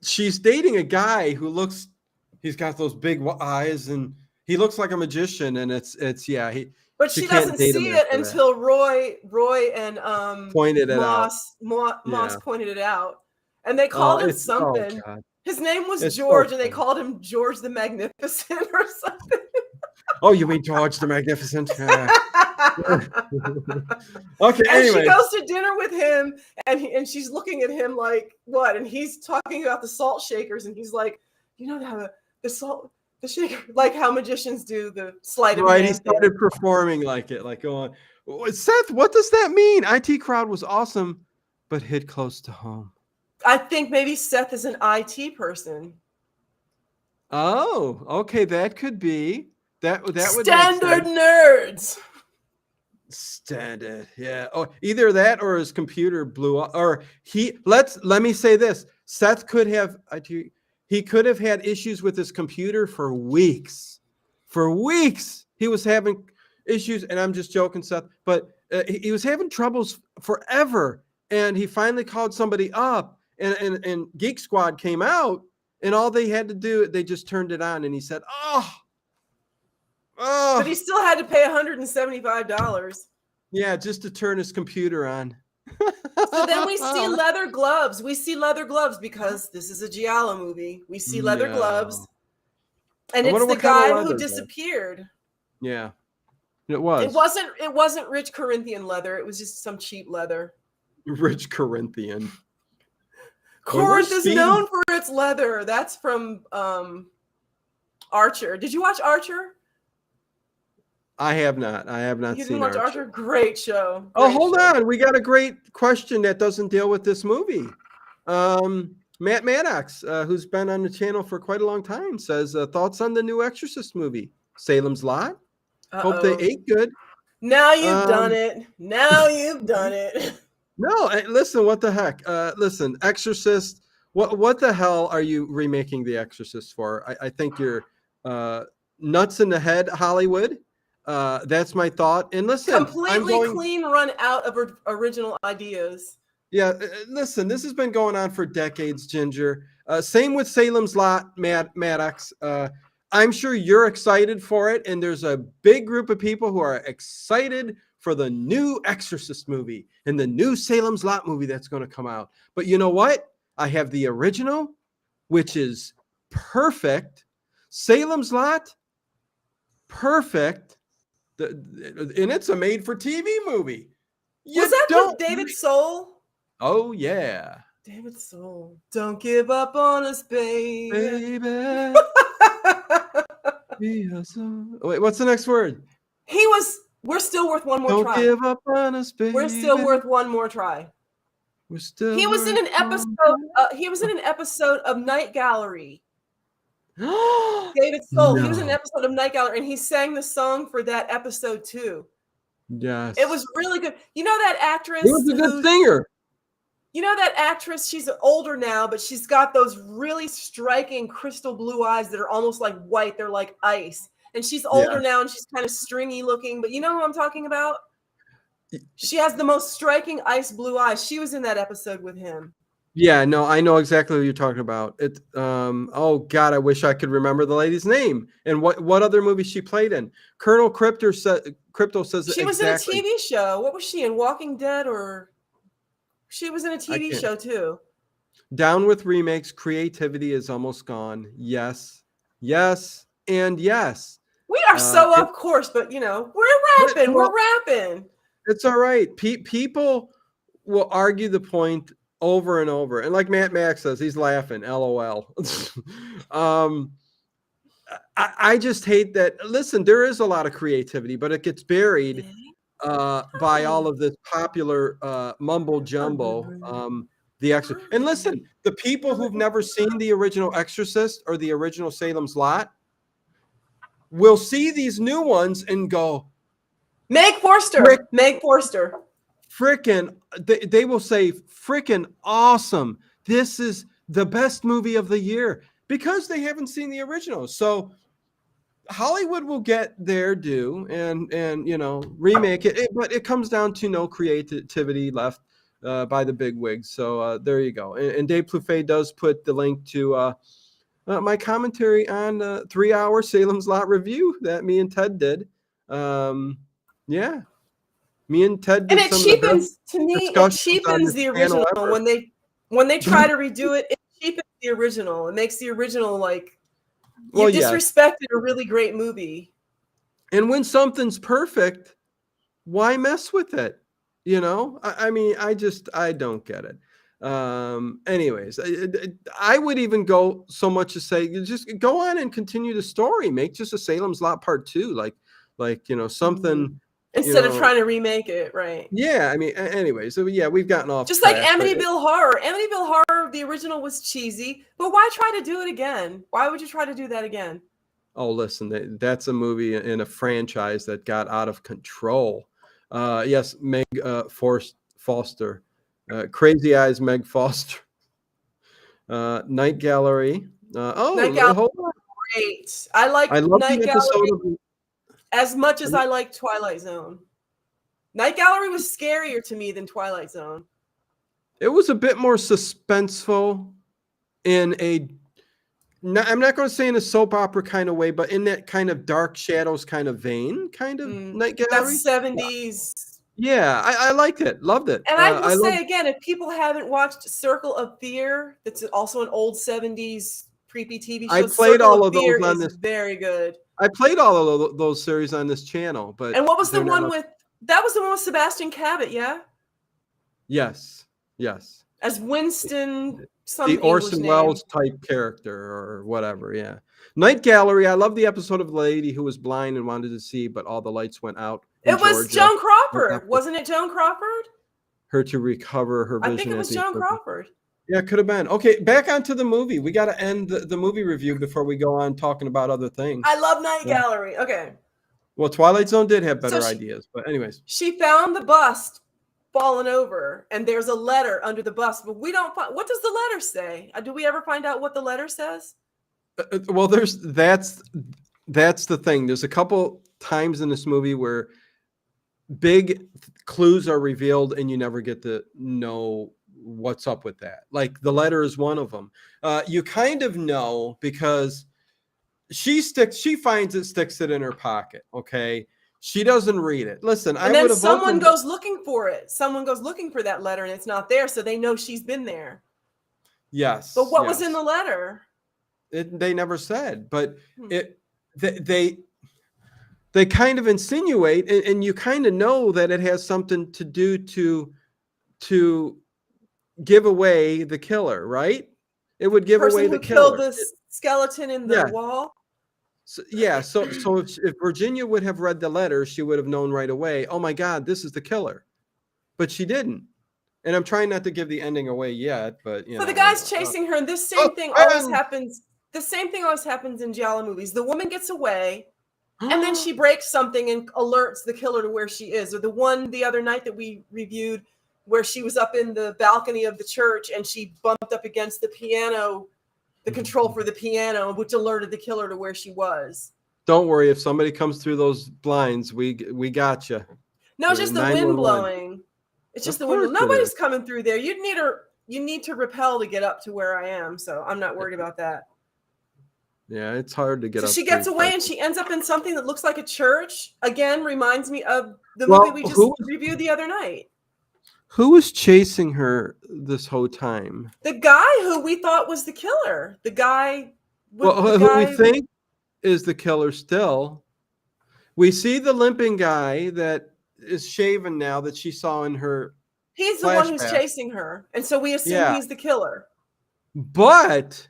She's dating a guy who he's got those big eyes and he looks like a magician, and but she doesn't see it until Roy and Moss pointed it out. And they called him something. His name was George, and they called him George the Magnificent or something. Oh, you mean George the Magnificent? Yeah. Okay. And anyway, she goes to dinner with him, and she's looking at him like, what? And he's talking about the salt shakers, and he's like, how the shaker, like how magicians do the sleight of hand. Right. He started performing like it, like going, Seth, what does that mean? IT crowd was awesome, but hit close to home. I think maybe Seth is an IT person. Oh, okay. That could be. That would standard nerds. Standard, yeah. Oh, either that or his computer blew up, or let me say this: Seth could have he could have had issues with his computer for weeks. For weeks, he was having issues, and I'm just joking, Seth, but he was having troubles forever, and he finally called somebody up, and Geek Squad came out, and all they had to do, they just turned it on, and he said, "Oh." But he still had to pay $175. Yeah, just to turn his computer on. So then we see leather gloves. We see leather gloves because this is a Giallo movie. We see leather gloves. And it's the guy who disappeared. Yeah. It was. It wasn't rich Corinthian leather. It was just some cheap leather. Rich Corinthian. Corinth is known for its leather. That's from Archer. Did you watch Archer? I have not. You didn't watch Archer? Great show. Hold on. We got a great question that doesn't deal with this movie. Matt Maddox, who's been on the channel for quite a long time, says thoughts on the new Exorcist movie, Salem's Lot. Hope they ate good. Now you've done it. Now you've done it. No, listen. What the heck? Listen, Exorcist. What the hell are you remaking The Exorcist for? I think you're nuts in the head, Hollywood. That's my thought. And listen, completely clean run out of original ideas. Yeah, listen, this has been going on for decades, Ginger. Same with Salem's Lot, Maddox. I'm sure you're excited for it, and there's a big group of people who are excited for the new Exorcist movie and the new Salem's Lot movie that's going to come out. But you know what? I have the original, which is perfect. Salem's Lot, perfect. And it's a made-for-TV movie. Was that with David Soul? Oh, yeah. David Soul. Don't give up on us, baby. Baby. Wait, what's the next word? We're still worth one more Don't try. give up on us, baby. We're still worth one more try. We're still. He was in an episode. He was in an episode of Night Gallery. David Soul. No. He was in an episode of Night Gallery, and he sang the song for that episode too. Yes, it was really good. You know that actress? He was a good singer. You know that actress? She's older now, but she's got those really striking crystal blue eyes that are almost like white. They're like ice. And she's older now, and she's kind of stringy looking. But you know who I'm talking about? She has the most striking ice blue eyes. She was in that episode with him. Yeah, no, I know exactly what you're talking about. It. Oh God, I wish I could remember the lady's name and what other movie she played in. Colonel Crypto says she was in a TV show. What was she in? Walking Dead, or she was in a TV show too. Down with remakes. Creativity is almost gone. Yes, yes, and yes. We are so off course, but you know, we're rapping. We're rapping. It's all right. People will argue the point over and over. And like Matt Max says, he's laughing. LOL. I just hate that. Listen, there is a lot of creativity, but it gets buried by all of this popular mumbo jumbo. And listen, the people who've never seen the original Exorcist or the original Salem's Lot will see these new ones and go, Meg Forster. Meg Forster. Frickin', they will say, frickin' awesome. This is the best movie of the year because they haven't seen the original. So Hollywood will get their due and you know, remake it. But it comes down to no creativity left by the big wigs. So there you go. And Dave Plouffe does put the link to my commentary on 3-hour Salem's Lot review that me and Ted did. Yeah, me and Ted did. And it cheapens, to me, it cheapens the original when they try to redo it. It cheapens the original. It makes the original like you disrespected a really great movie. And when something's perfect, why mess with it? You know, I mean, I don't get it. Anyways, I would even go so much as say, just go on and continue the story. Make just a Salem's Lot Part 2, like you know, something. Instead of trying to remake it, right? Yeah, I mean, anyway, so yeah, we've gotten off. Just like Amityville Horror. Amityville Horror, the original was cheesy, but why try to do it again? Why would you try to do that again? Oh, listen, that's a movie in a franchise that got out of control. Yes, Meg Foster, Crazy Eyes, Meg Foster, Night Gallery. Night Gallery, great. I like Night Gallery. As much as I like Twilight Zone. Night Gallery was scarier to me than Twilight Zone. It was a bit more suspenseful in I'm not going to say in a soap opera kind of way, but in that kind of dark shadows kind of vein, kind of Night Gallery. That's 70s. Yeah, I liked it. Loved it. And I will say again, if people haven't watched Circle of Fear, that's also an old 70s creepy TV show. I played all of those on this. Very good. I played all of those series on this channel, but what was the one with? That was the one with Sebastian Cabot, yeah. Yes. As Winston, the Orson Welles type character or whatever. Yeah. Night Gallery. I love the episode of the lady who was blind and wanted to see, but all the lights went out. It was Joan Crawford, wasn't it? Joan Crawford. Her to recover her vision. I think it was Joan Crawford. Yeah, it could have been. Okay, back onto the movie. We got to end the movie review before we go on talking about other things. I love Night Gallery. Okay. Well, Twilight Zone did have better ideas, but anyways. She found the bust fallen over, and there's a letter under the bust, but we don't find. What does the letter say? Do we ever find out what the letter says? Well, that's the thing. There's a couple times in this movie where big clues are revealed, and you never get to know what's up with that. Like the letter is one of them. You kind of know because she finds it, sticks it in her pocket. Okay. She doesn't read it. Listen, I And then would have someone opened goes looking for it. Someone goes looking for that letter and it's not there. So they know she's been there. Yes. But what was yes. in the letter? They never said, but they kind of insinuate, and you kind of know that it has something to do to give away the killer, right? It would give away Person the who killed killer. the skeleton in the Yeah. wall. So, yeah. So if Virginia would have read the letter, she would have known right away. Oh my God, this is the killer, but she didn't. And I'm trying not to give the ending away yet, but So the guy's chasing her, and this oh, same thing always and happens. The same thing always happens in Giallo movies. The woman gets away, and then she breaks something and alerts the killer to where she is. Or the one the other night that we reviewed, where she was up in the balcony of the church and she bumped up against the piano, the control for the piano, which alerted the killer to where she was. Don't worry, if somebody comes through those blinds, we got you. No, it's just the wind blowing. It's just the wind. Nobody's coming through there. You need to repel to get up to where I am, so I'm not worried about that. Yeah, it's hard to get up. So she gets away and she ends up in something that looks like a church. Again, reminds me of the movie we just reviewed the other night. Who was chasing her this whole time? The guy who we thought was the killer. The guy. Who we think is the killer still. We see the limping guy that is shaven now that she saw in her. He's the one who's chasing her, and so we assume he's the killer. But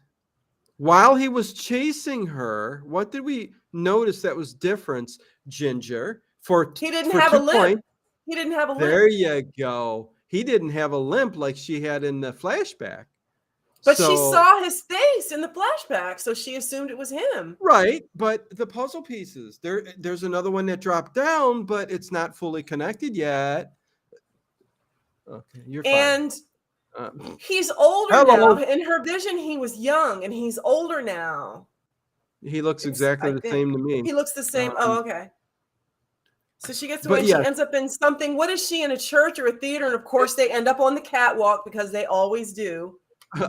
while he was chasing her, what did we notice that was different, Ginger? He didn't have a limp. He didn't have a limp. There you go. He didn't have a limp like she had in the flashback. But she saw his face in the flashback, so she assumed it was him. Right, but the puzzle pieces. There's another one that dropped down, but it's not fully connected yet. Okay, you're fine. And he's older now. In her vision, he was young, and he's older now. He looks exactly the same to me. He looks the same. Oh, okay. So she gets away. She ends up in something. What is she, in a church or a theater? And of course, they end up on the catwalk because they always do.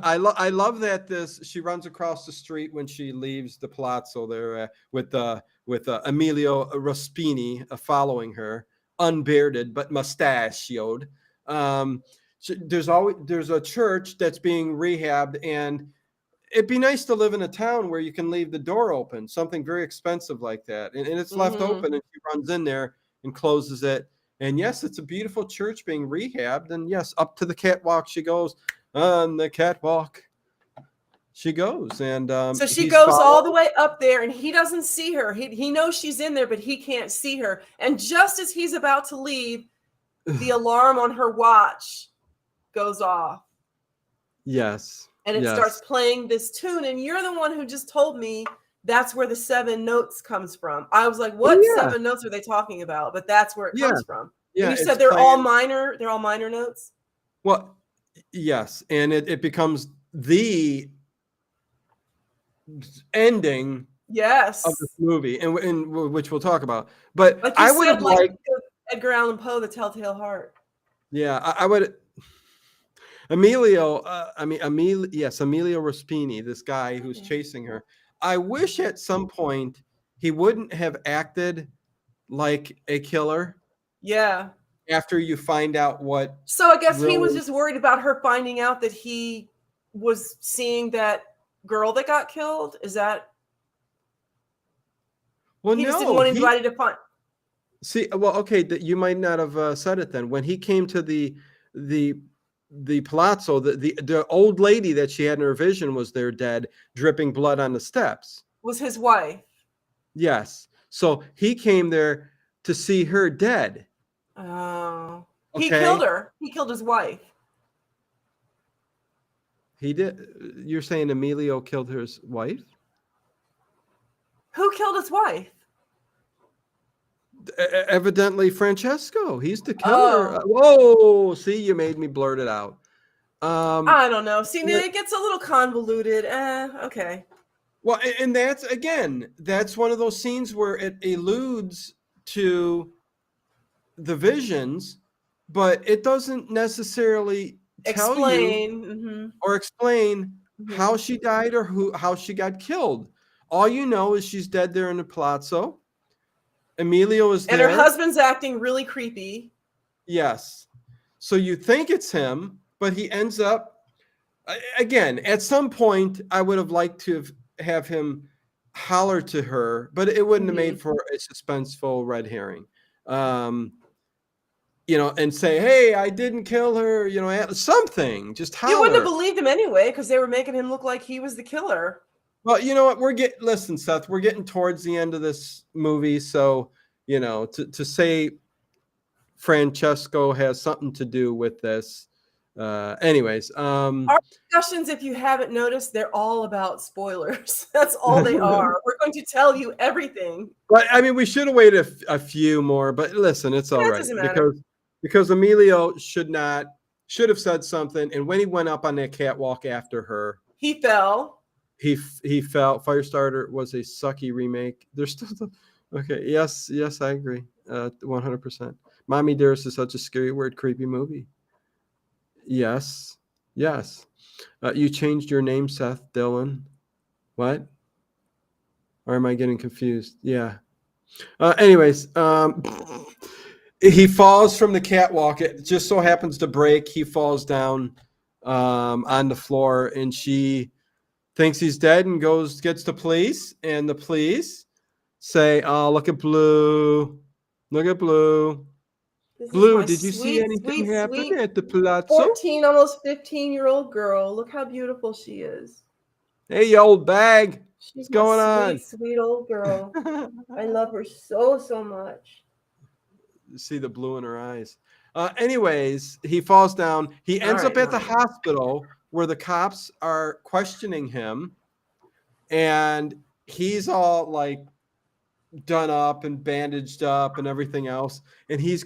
I love that she runs across the street when she leaves the Palazzo there with Emilio Rospini following her, unbearded but mustachioed. There's a church that's being rehabbed, and it'd be nice to live in a town where you can leave the door open, something very expensive like that, and it's left open, and she runs in there and closes it. And yes, it's a beautiful church being rehabbed, and yes, up to the catwalk she goes. On the catwalk she goes, and so she goes all the way up there, and he doesn't see her. He knows she's in there, but he can't see her. And just as he's about to leave, the alarm on her watch goes off. Yes. And it starts playing this tune, and you're the one who just told me that's where the 7 notes comes from. I was like, what 7 notes are they talking about? But that's where it comes from. Yeah, and you said they're all minor notes? Well, yes, and it becomes the ending of this movie, and which we'll talk about. But like I would have liked Edgar Allan Poe, The Telltale Heart. Yeah, I would. Emilio Rospini, this guy who's chasing her. I wish at some point he wouldn't have acted like a killer. Yeah. After you find out what. So I guess he was just worried about her finding out that he was seeing that girl that got killed. Is that? Well, he just didn't want anybody to find. See, well, okay, you might not have said it then. When he came to the Palazzo, the old lady that she had in her vision was there dead, dripping blood on the steps. Was his wife. Yes. So he came there to see her dead. Oh. Okay. He killed her. He killed his wife. He did. You're saying Emilio killed his wife? Who killed his wife? Evidently Francesco. He's the killer. Whoa, see, you made me blurt it out. I don't know. See, it gets a little convoluted. Okay. Well, and that's one of those scenes where it alludes to the visions, but it doesn't necessarily tell you or explain how she died or how she got killed. All you know is she's dead there in the Palazzo. Emilio is And there. her husband's acting really creepy. Yes. So you think it's him, but he ends up, again, at some point, I would have liked to have him holler to her, but it wouldn't have made for a suspenseful red herring. And say, hey, I didn't kill her, something, just holler. You wouldn't have believed him anyway, because they were making him look like he was the killer. Well, you know what? Listen, Seth, we're getting towards the end of this movie. So, to say Francesco has something to do with this. Anyways. Our discussions, if you haven't noticed, they're all about spoilers. That's all they are. We're going to tell you everything. But I mean, we should have waited a few more, but listen, it's all right. Doesn't matter. Because Emilio should have said something. And when he went up on that catwalk after her, he fell. He fell. Firestarter was a sucky remake. There's still okay. Yes, I agree. 100%. Mommy Dearest is such a scary word, creepy movie. Yes. You changed your name, Seth Dillon. What? Or am I getting confused? Yeah. Anyways, he falls from the catwalk. It just so happens to break. He falls down on the floor, and she thinks he's dead and gets the police, and the police say, oh, look at Blue. Look at Blue. Blue, did you see anything happen at the Palazzo? 14, almost 15-year-old girl. Look how beautiful she is. Hey, you old bag. She's What's going on? Sweet old girl. I love her so much. You see the blue in her eyes. Anyways, he falls down. He ends up at the hospital where the cops are questioning him, and he's all like done up and bandaged up and everything else. And he's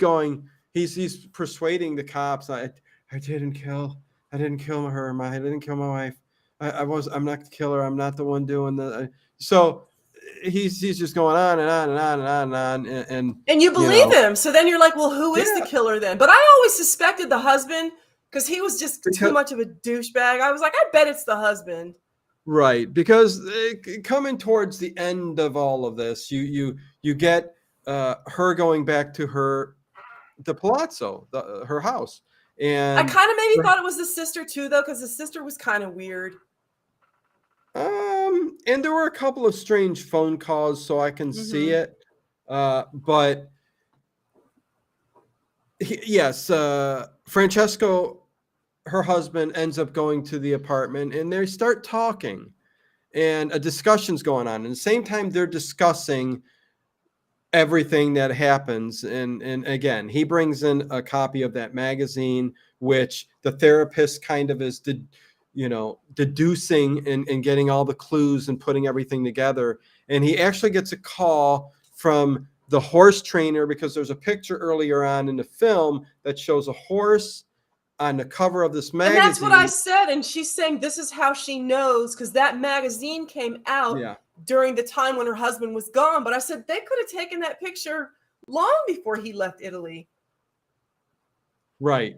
persuading the cops. I didn't kill her. I didn't kill my wife. I'm not the killer. I'm not the one doing the. So he's just going on and on and on and on and on. And you believe him. So then you're like, well, who is the killer then? But I always suspected the husband because he was just too much of a douchebag. I was like, I bet it's the husband. Right, because coming towards the end of all of this, you get her going back to the Palazzo, her house, and I kind of maybe thought it was the sister too, though, because the sister was kind of weird. And there were a couple of strange phone calls, so I can see it, but yes, Francesco, her husband, ends up going to the apartment, and they start talking, and a discussion's going on. And at the same time, they're discussing everything that happens. And again, he brings in a copy of that magazine, which the therapist kind of is, deducing and getting all the clues and putting everything together. And he actually gets a call from the horse trainer, because there's a picture earlier on in the film that shows a horse on the cover of this magazine. And that's what I said. And she's saying this is how she knows, because that magazine came out during the time when her husband was gone. But I said they could have taken that picture long before he left Italy. Right.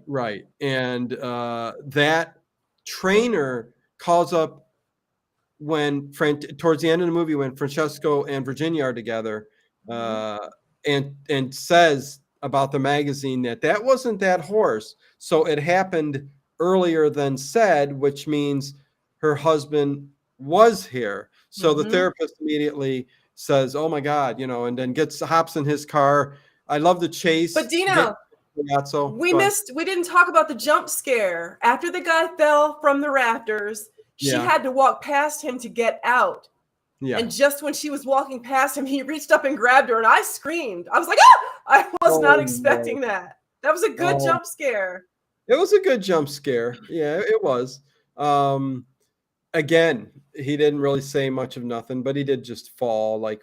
And that trainer calls up towards the end of the movie, when Francesco and Virginia are together, and says about the magazine that wasn't that horse. So it happened earlier than said, which means her husband was here. So the therapist immediately says, oh my God, and then hops in his car. I love the chase. But Dino, we didn't talk about the jump scare. After the guy fell from the rafters, she had to walk past him to get out. Yeah. And just when she was walking past him, he reached up and grabbed her, and I screamed. I was like, ah! I was not expecting that. That was a good jump scare. It was a good jump scare. Yeah, it was. Again, he didn't really say much of nothing, but he did just fall like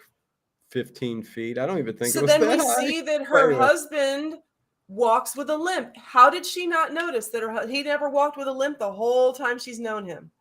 15 feet. I don't even think it was that high. So then we see that her husband walks with a limp. How did she not notice that he never walked with a limp the whole time she's known him?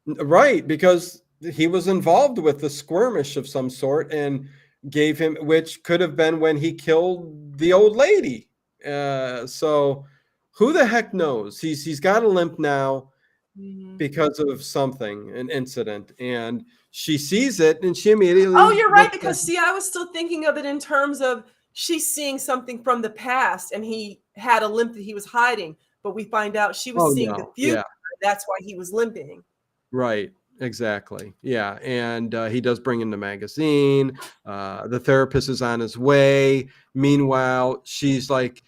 Right, because he was involved with the skirmish of some sort and gave him, which could have been when he killed the old lady. So who the heck knows? He's got a limp now, Mhm. because of something, an incident, and she sees it and she immediately Oh, you're right, looks back. because see, I was still thinking of it in terms of she's seeing something from the past and he had a limp that he was hiding, but we find out she was Oh seeing the no, future. yeah, That's why he was limping. right, exactly, yeah, and he does bring in the magazine. The therapist is on his way. Meanwhile, she's like,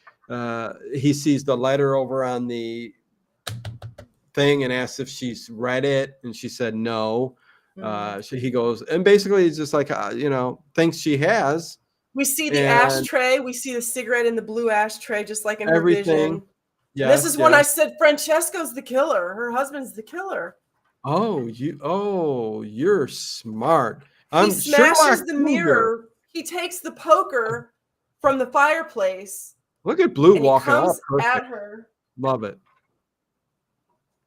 he sees the letter over on the thing and asks if she's read it, and she said no. Mhm. He goes, and basically he's just like, thinks she has, We see the and ashtray, we see the cigarette in the blue ashtray, just like in her everything. vision. And this Yes, is when yes. I said Francesco's the killer. Her husband's the killer. You're smart. He I'm smashes Sherlock the Holmes here. mirror. He takes the poker from the fireplace Look at Blue and he walking comes off. Perfect. at her Love it.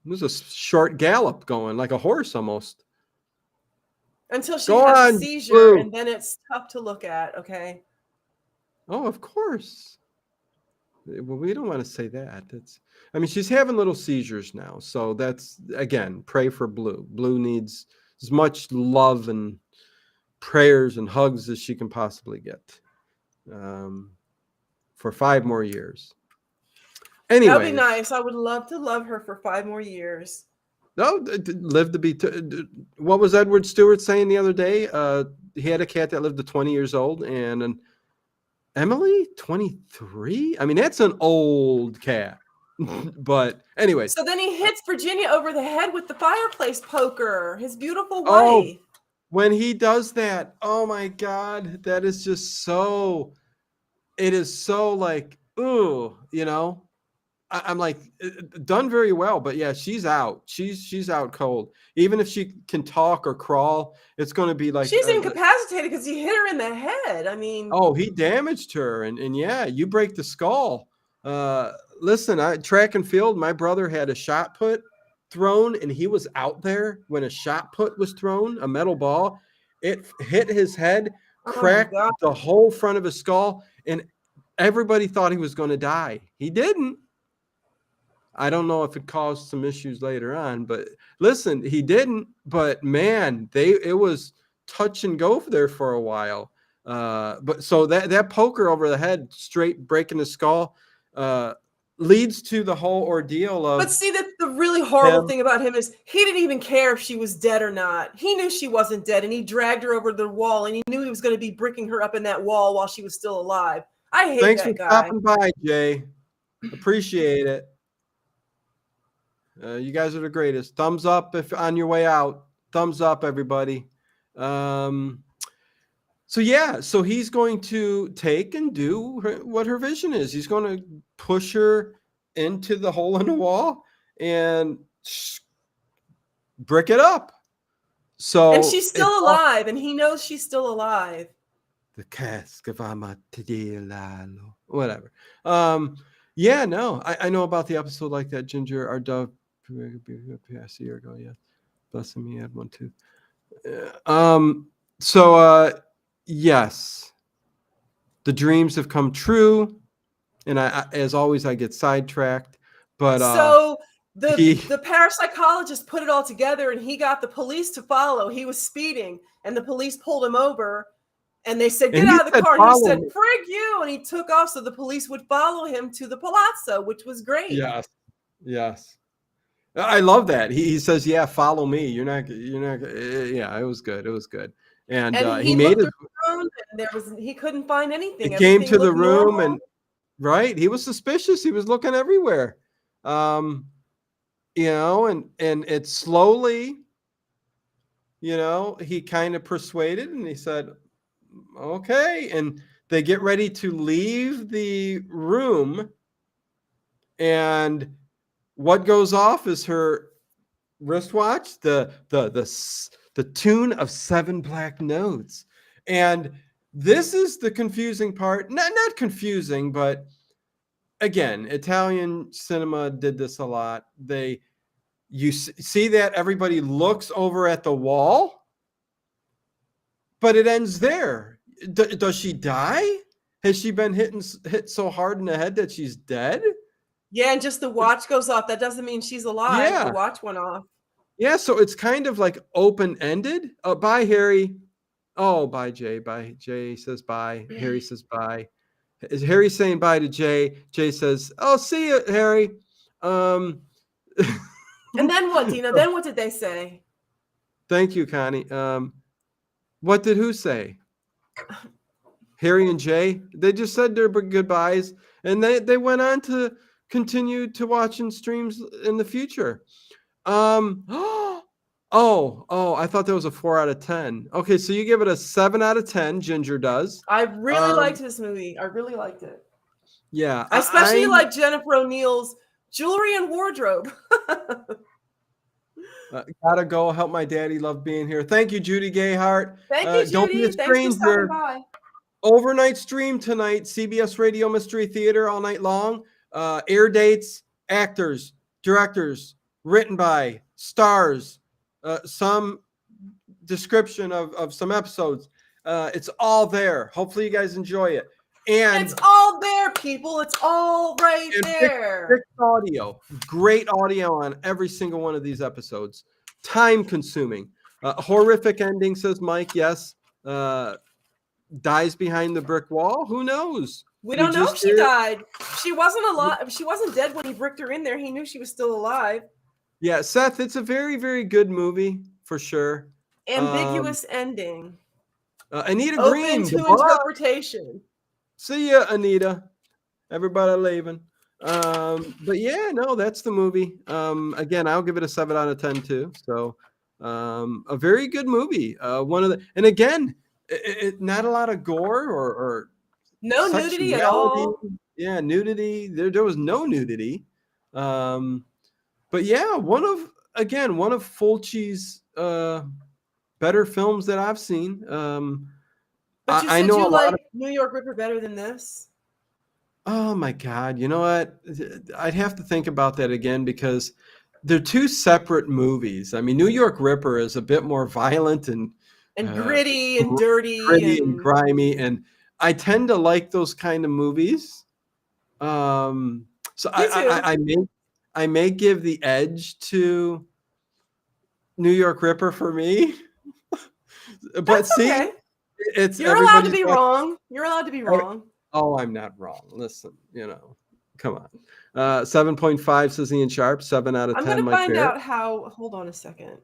There's a short gallop going, like a horse almost. until she Go has a on, seizure, Blue. and then it's tough to look at. Okay. Oh, of course. Well, we don't want to say that. I mean, she's having little seizures now. So that's, again, pray for Blue. Blue needs as much love and prayers and hugs as she can possibly get, for 5 more years. That would be Anyways, nice. I would love to love her for 5 more years. no, live to be. What was Edward Stewart saying the other day? He had a cat that lived to 20 years old, and Emily, 23. I mean, that's an old cat. But anyways, So then he hits Virginia over the head with the fireplace poker, his beautiful oh, wife. when he does that, oh my God, that is just so. It is so like, ooh, I'm like, done very well, but yeah, she's out. She's out cold. Even if she can talk or crawl, it's going to be like, She's incapacitated because he hit her in the head. I mean, oh, he damaged her, and yeah, you break the skull. Listen, track and field. My brother had a shot put thrown, and he was out there when a shot put was thrown, a metal ball. It hit his head, oh my cracked God. the whole front of his skull, and everybody thought he was going to die. He didn't. I don't know if it caused some issues later on, but listen, he didn't. But man, it was touch and go there for a while. But so that poker over the head, straight breaking the skull, leads to the whole ordeal But of see, that the really horrible him. thing about him is he didn't even care if she was dead or not. He knew she wasn't dead, and he dragged her over the wall, and he knew he was going to be bricking her up in that wall while she was still alive. I hate Thanks for that guy. stopping by, Jay. Appreciate it. You guys are the greatest. Thumbs up if on your way out. Thumbs up, everybody. So yeah, so he's going to take and do what her vision is. He's going to push her into the hole in the wall and brick it up. So And she's still alive, and he knows she's still alive. The cask of Amontillado. Whatever. Yeah, no, I know about the episode like that. Ginger, our dove, past a year ago. Yeah, blessing me, I had one too. So yes, the dreams have come true, and I as always, I get sidetracked. But So he the parapsychologist put it all together, and he got the police to follow. He was speeding, and the police pulled him over. And they said, get and he out of the said, car. And he "Follow said, me." frig you. And he took off so the police would follow him to the Palazzo, which was great. Yes, yes. I love that. He says, "Yeah, follow me." You're not. Yeah, it was good. It was good. And And he he made looked it. around, and he couldn't find anything. He came Everything to the looked room, normal. and right, he was suspicious. He was looking everywhere. And it slowly, he kind of persuaded, and he said, "Okay." And they get ready to leave the room, and what goes off is her wristwatch, the tune of 7 black notes. And this is the confusing part. Not confusing, but again, Italian cinema did this a lot. You see that everybody looks over at the wall, but it ends there. Does she die? Has she been hit so hard in the head that she's dead? Yeah, and just the watch goes off. That doesn't mean she's alive. Yeah. The watch went off. Yeah, so it's kind of like open-ended. Bye, Harry. Oh, bye, Jay. Bye. Jay says bye. Harry says bye. Is Harry saying bye to Jay? Jay says, "Oh, see you, Harry." And then what, Dino? Then what did they say? Thank you, Connie. What did who say? Harry and Jay? They just said their goodbyes, and they went on to continue to watch and streams in the future. I thought that was a 4 out of 10. Okay, so you give it a 7 out of 10. Ginger does. I really liked this movie. I really liked it. Yeah, I especially like Jennifer O'Neill's jewelry and wardrobe. Gotta go help my daddy. Love being here. Thank you, Judy Gayhart. Thank you, Judy. Don't be a Thanks for stopping stranger. by. Overnight stream tonight. CBS Radio Mystery Theater all night long. Air dates, actors, directors, written by, stars, some description of some episodes. It's all there. Hopefully you guys enjoy it. And it's all there, people. It's all right there. Fixed audio. Great audio on every single one of these episodes. Time consuming. Horrific ending, says Mike. Yes. Dies behind the brick wall. Who knows? We don't know if she died. She wasn't alive. She wasn't dead when he bricked her in there. He knew she was still alive. Yeah, Seth, it's a very, very good movie for sure. Ambiguous ending. Anita Open Green. to interpretation. See ya, Anita. Everybody leaving. But yeah, no, that's the movie. Again, I'll give it a 7 out of 10 too. So a very good movie. And again, not a lot of gore or no nudity at all. Yeah, nudity. There was no nudity. But yeah, one of Fulci's better films that I've seen. But you said you like New York Ripper better than this? Oh my God. You know what? I'd have to think about that again because they're two separate movies. I mean, New York Ripper is a bit more violent and gritty and dirty and grimy. And I tend to like those kind of movies. So I may give the edge to New York Ripper for me. But that's see, okay. You're allowed to be wrong. You're allowed to be wrong. Oh, I'm not wrong. Listen, come on. 7.5 says Ian Sharp. 7 out of 10. I'm going to find out how. Hold on a second.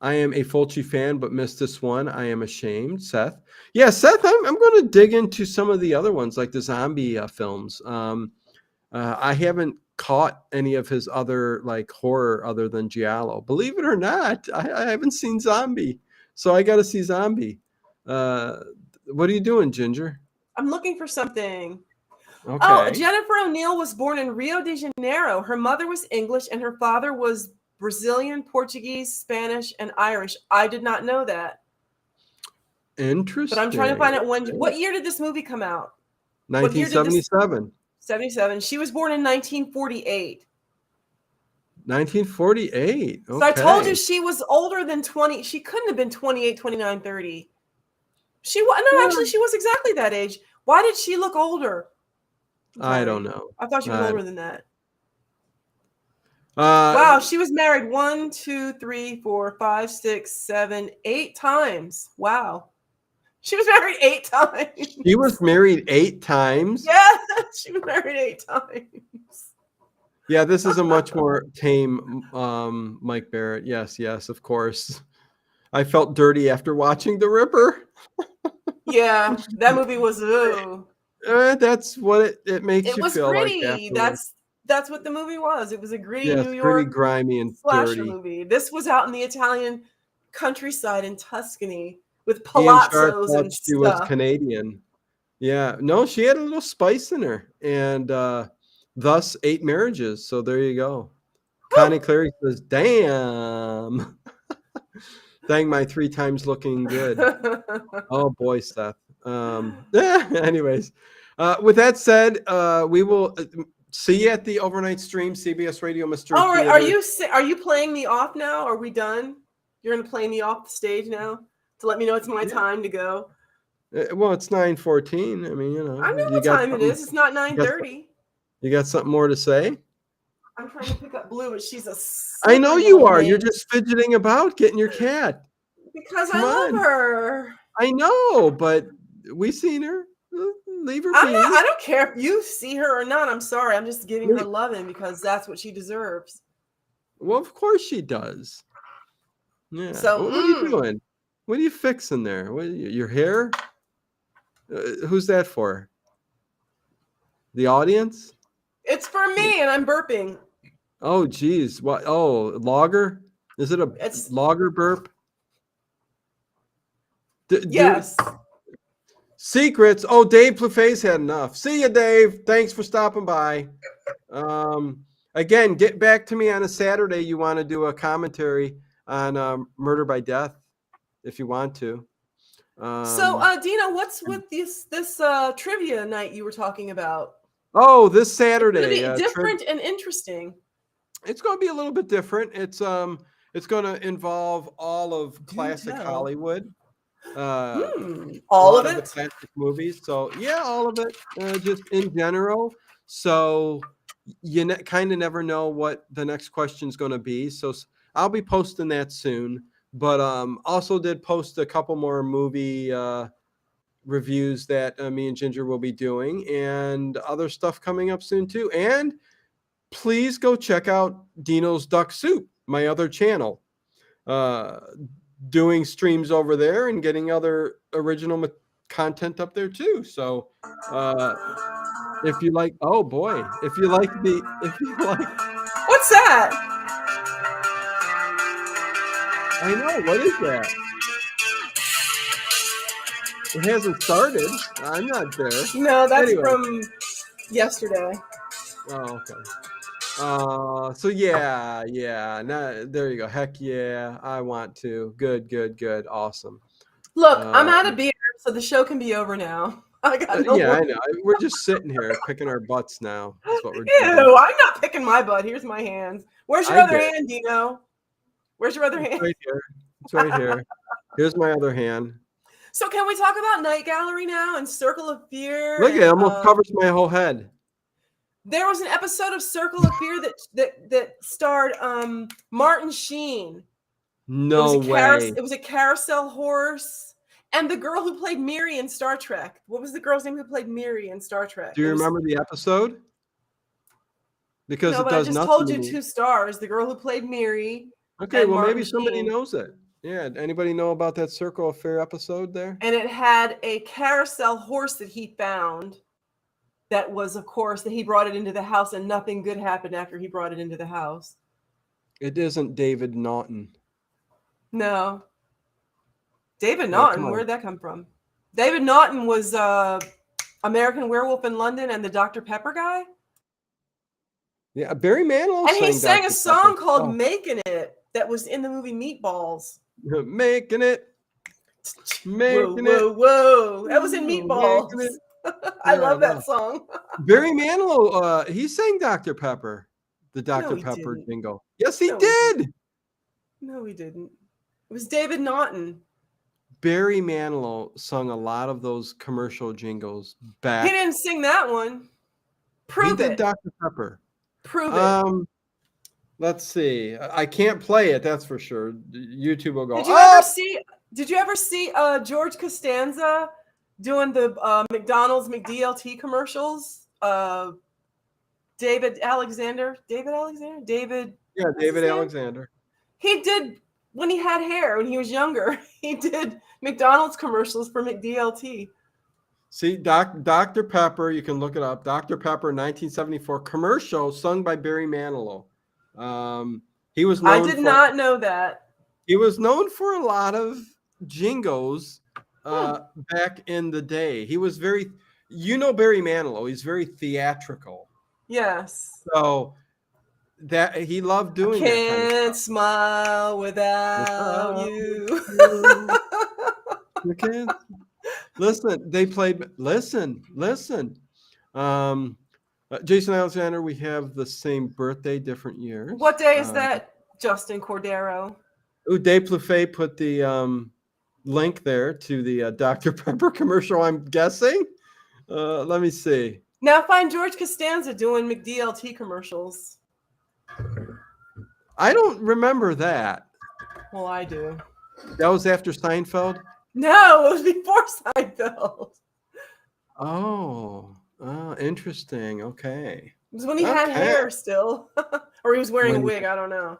I am a Fulci fan, but missed this one. I am ashamed. Seth. Yeah, Seth, I'm going to dig into some of the other ones, like the zombie films. I haven't caught any of his other like horror other than Giallo. Believe it or not, I haven't seen Zombie. So I got to see Zombie. What are you doing, Ginger? I'm looking for something. Okay. Oh, Jennifer O'Neill was born in Rio de Janeiro. Her mother was English and her father was Brazilian, Portuguese, Spanish, and Irish. I did not know that. Interesting. But I'm trying to find out what year did this movie come out? 1977. 77. She was born in 1948. 1948. Okay. So I told you she was older than 20. She couldn't have been 28, 29, 30. Actually, she was exactly that age. Why did she look older? I don't know. I thought she was older than that. Wow, Wow, she was married 1, 2, 3, 4, 5, 6, 7, 8 times. Wow. She was married 8 times. She was married 8 times? Yeah, she was married 8 times. Yeah, this is a much more tame Mike Barrett. Yes, of course. I felt dirty after watching The Ripper. Yeah, that movie was that's what it makes you feel gritty. like afterwards. That's what the movie was. It was a gritty New York pretty grimy and slasher dirty movie. This was out in the Italian countryside in Tuscany with palazzos and stuff. She was Canadian. Yeah, no, she had a little spice in her, and thus 8 marriages. So there you go. Connie Clary says, "Damn." Dang, my 3 times looking good. Oh boy, Seth. Anyways, with that said, we will see you at the overnight stream, CBS Radio Mystery All right, Theater. are you playing me off now? Are we done? You're gonna play me off the stage now to let me know it's my time to go. Well, it's 9:14. I mean, I know what time it is. It's not 9:30. You got something more to say? I'm trying to pick up Blue, but she's a I know slippery you little are. You're minx. just fidgeting about getting your cat. Because Come I on. love her. I know, but we seen her. Leave her be. I don't care if you see her or not. I'm sorry. I'm just giving her loving because that's what she deserves. Well, of course she does. Yeah. So, what are you doing? What are you fixing there? What, your hair? Who's that for? The audience? It's for me, and I'm burping. Oh, geez. What? Oh, lager? Is it a lager burp? Yes. Secrets. Oh, Dave Plufay's had enough. See you, Dave. Thanks for stopping by. Again, get back to me on a Saturday. You want to do a commentary on Murder by Death, if you want to. So, Dino, what's with this trivia night you were talking about? Oh, this Saturday. It's different and interesting. It's going to be a little bit different. It's going to involve all of classic Hollywood. All of it? The classic movies. So yeah, all of it, just in general. So you kind of never know what the next question is going to be. So I'll be posting that soon. But also did post a couple more movie reviews that me and Ginger will be doing, and other stuff coming up soon too. And please go check out Dino's Duck Soup, my other channel. Doing streams over there and getting other original content up there too. So if you like, oh boy, if you like, what's that? I know, what is that? It hasn't started. I'm not there. No, that's from yesterday. Oh, okay. So yeah. Now, there you go. Heck yeah, I want to. Good. Awesome. Look, I'm out of beer, so the show can be over now. I got no I know. We're just sitting here picking our butts now. That's what we're doing. Ew, I'm not picking my butt. Here's my hands. Where's your other hand, Dino? Where's your other hand? Right here. It's right here. Here's my other hand. So can we talk about Night Gallery now and Circle of Fear? Look, it almost covers my whole head. There was an episode of Circle of Fear that starred Martin Sheen. No way. It was a carousel horse. And the girl who played Miri in Star Trek. What was the girl's name who played Miri in Star Trek? Do you remember the episode? Because no, it but does I just nothing told to you me. 2 stars. The girl who played Miri. Okay, well, Martin maybe somebody Sheen. knows it. Yeah, anybody know about that Circle of Fear episode there? And it had a carousel horse that he found. That was, of course, that he brought it into the house, and nothing good happened after he brought it into the house. It isn't David Naughton. No. David Naughton, where'd that come from? David Naughton was American Werewolf in London and the Dr. Pepper guy. Yeah, Barry Manilow and he sang Dr. a song Pepper. called Making It that was in the movie Meatballs. Making it. Whoa. That was in Meatballs. I love that song. Barry Manilow, he sang Dr. Pepper, the Dr. Pepper jingle. Yes, he did. No, he didn't. It was David Naughton. Barry Manilow sung a lot of those commercial jingles back. He didn't sing that one. Prove it. He did Dr. Pepper. Prove it. Let's see. I can't play it, that's for sure. YouTube will go. Did you ever see George Costanza doing the McDonald's McDLT commercials? David Alexander. Yeah, David Alexander. He did when he had hair when he was younger. He did McDonald's commercials for McDLT. See, Dr. Pepper, you can look it up. Dr. Pepper, 1974 commercial sung by Barry Manilow. He was known I did not know that. He was known for a lot of jingles back in the day. He was very, Barry Manilow, he's very theatrical. Yes. So that he loved doing that. Can't smile without you. You can't. Listen, they played. Listen. Jason Alexander, we have the same birthday, different years. What day is that, Justin Cordero? Dave Plufay put the link there to the Dr. Pepper commercial, I'm guessing. Let me see. Now find George Costanza doing McDLT commercials. I don't remember that. Well, I do. That was after Seinfeld? No, it was before Seinfeld. Oh, interesting. Okay. It was when he had Okay. hair still. Or he was wearing a When- wig. I don't know.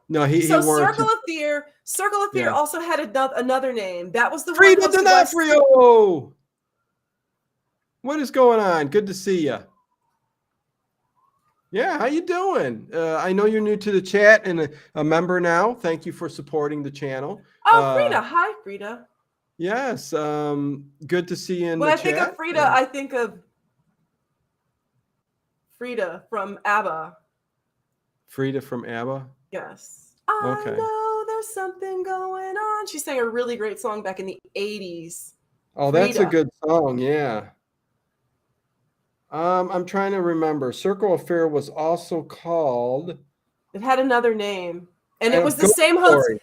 No, he So wore Circle of Fear. Circle of Fear Yeah. also had another name. That was the Frida one hosted by D'Onofrio. What is going on? Good to see you. Yeah, how you doing? I know you're new to the chat and a member now. Thank you for supporting the channel. Oh, Frida. Hi, Frida. Yes, good to see you in When the I think chat. of Frida, I think of Frida from ABBA. Frida from ABBA. Yes. Okay. I know there's something going on. She sang a really great song back in the 80s. Oh, that's a Frida. good song. Yeah. I'm trying to remember. Circle of Fear was also called It had another name. And it was the Ghost same hotel. Story.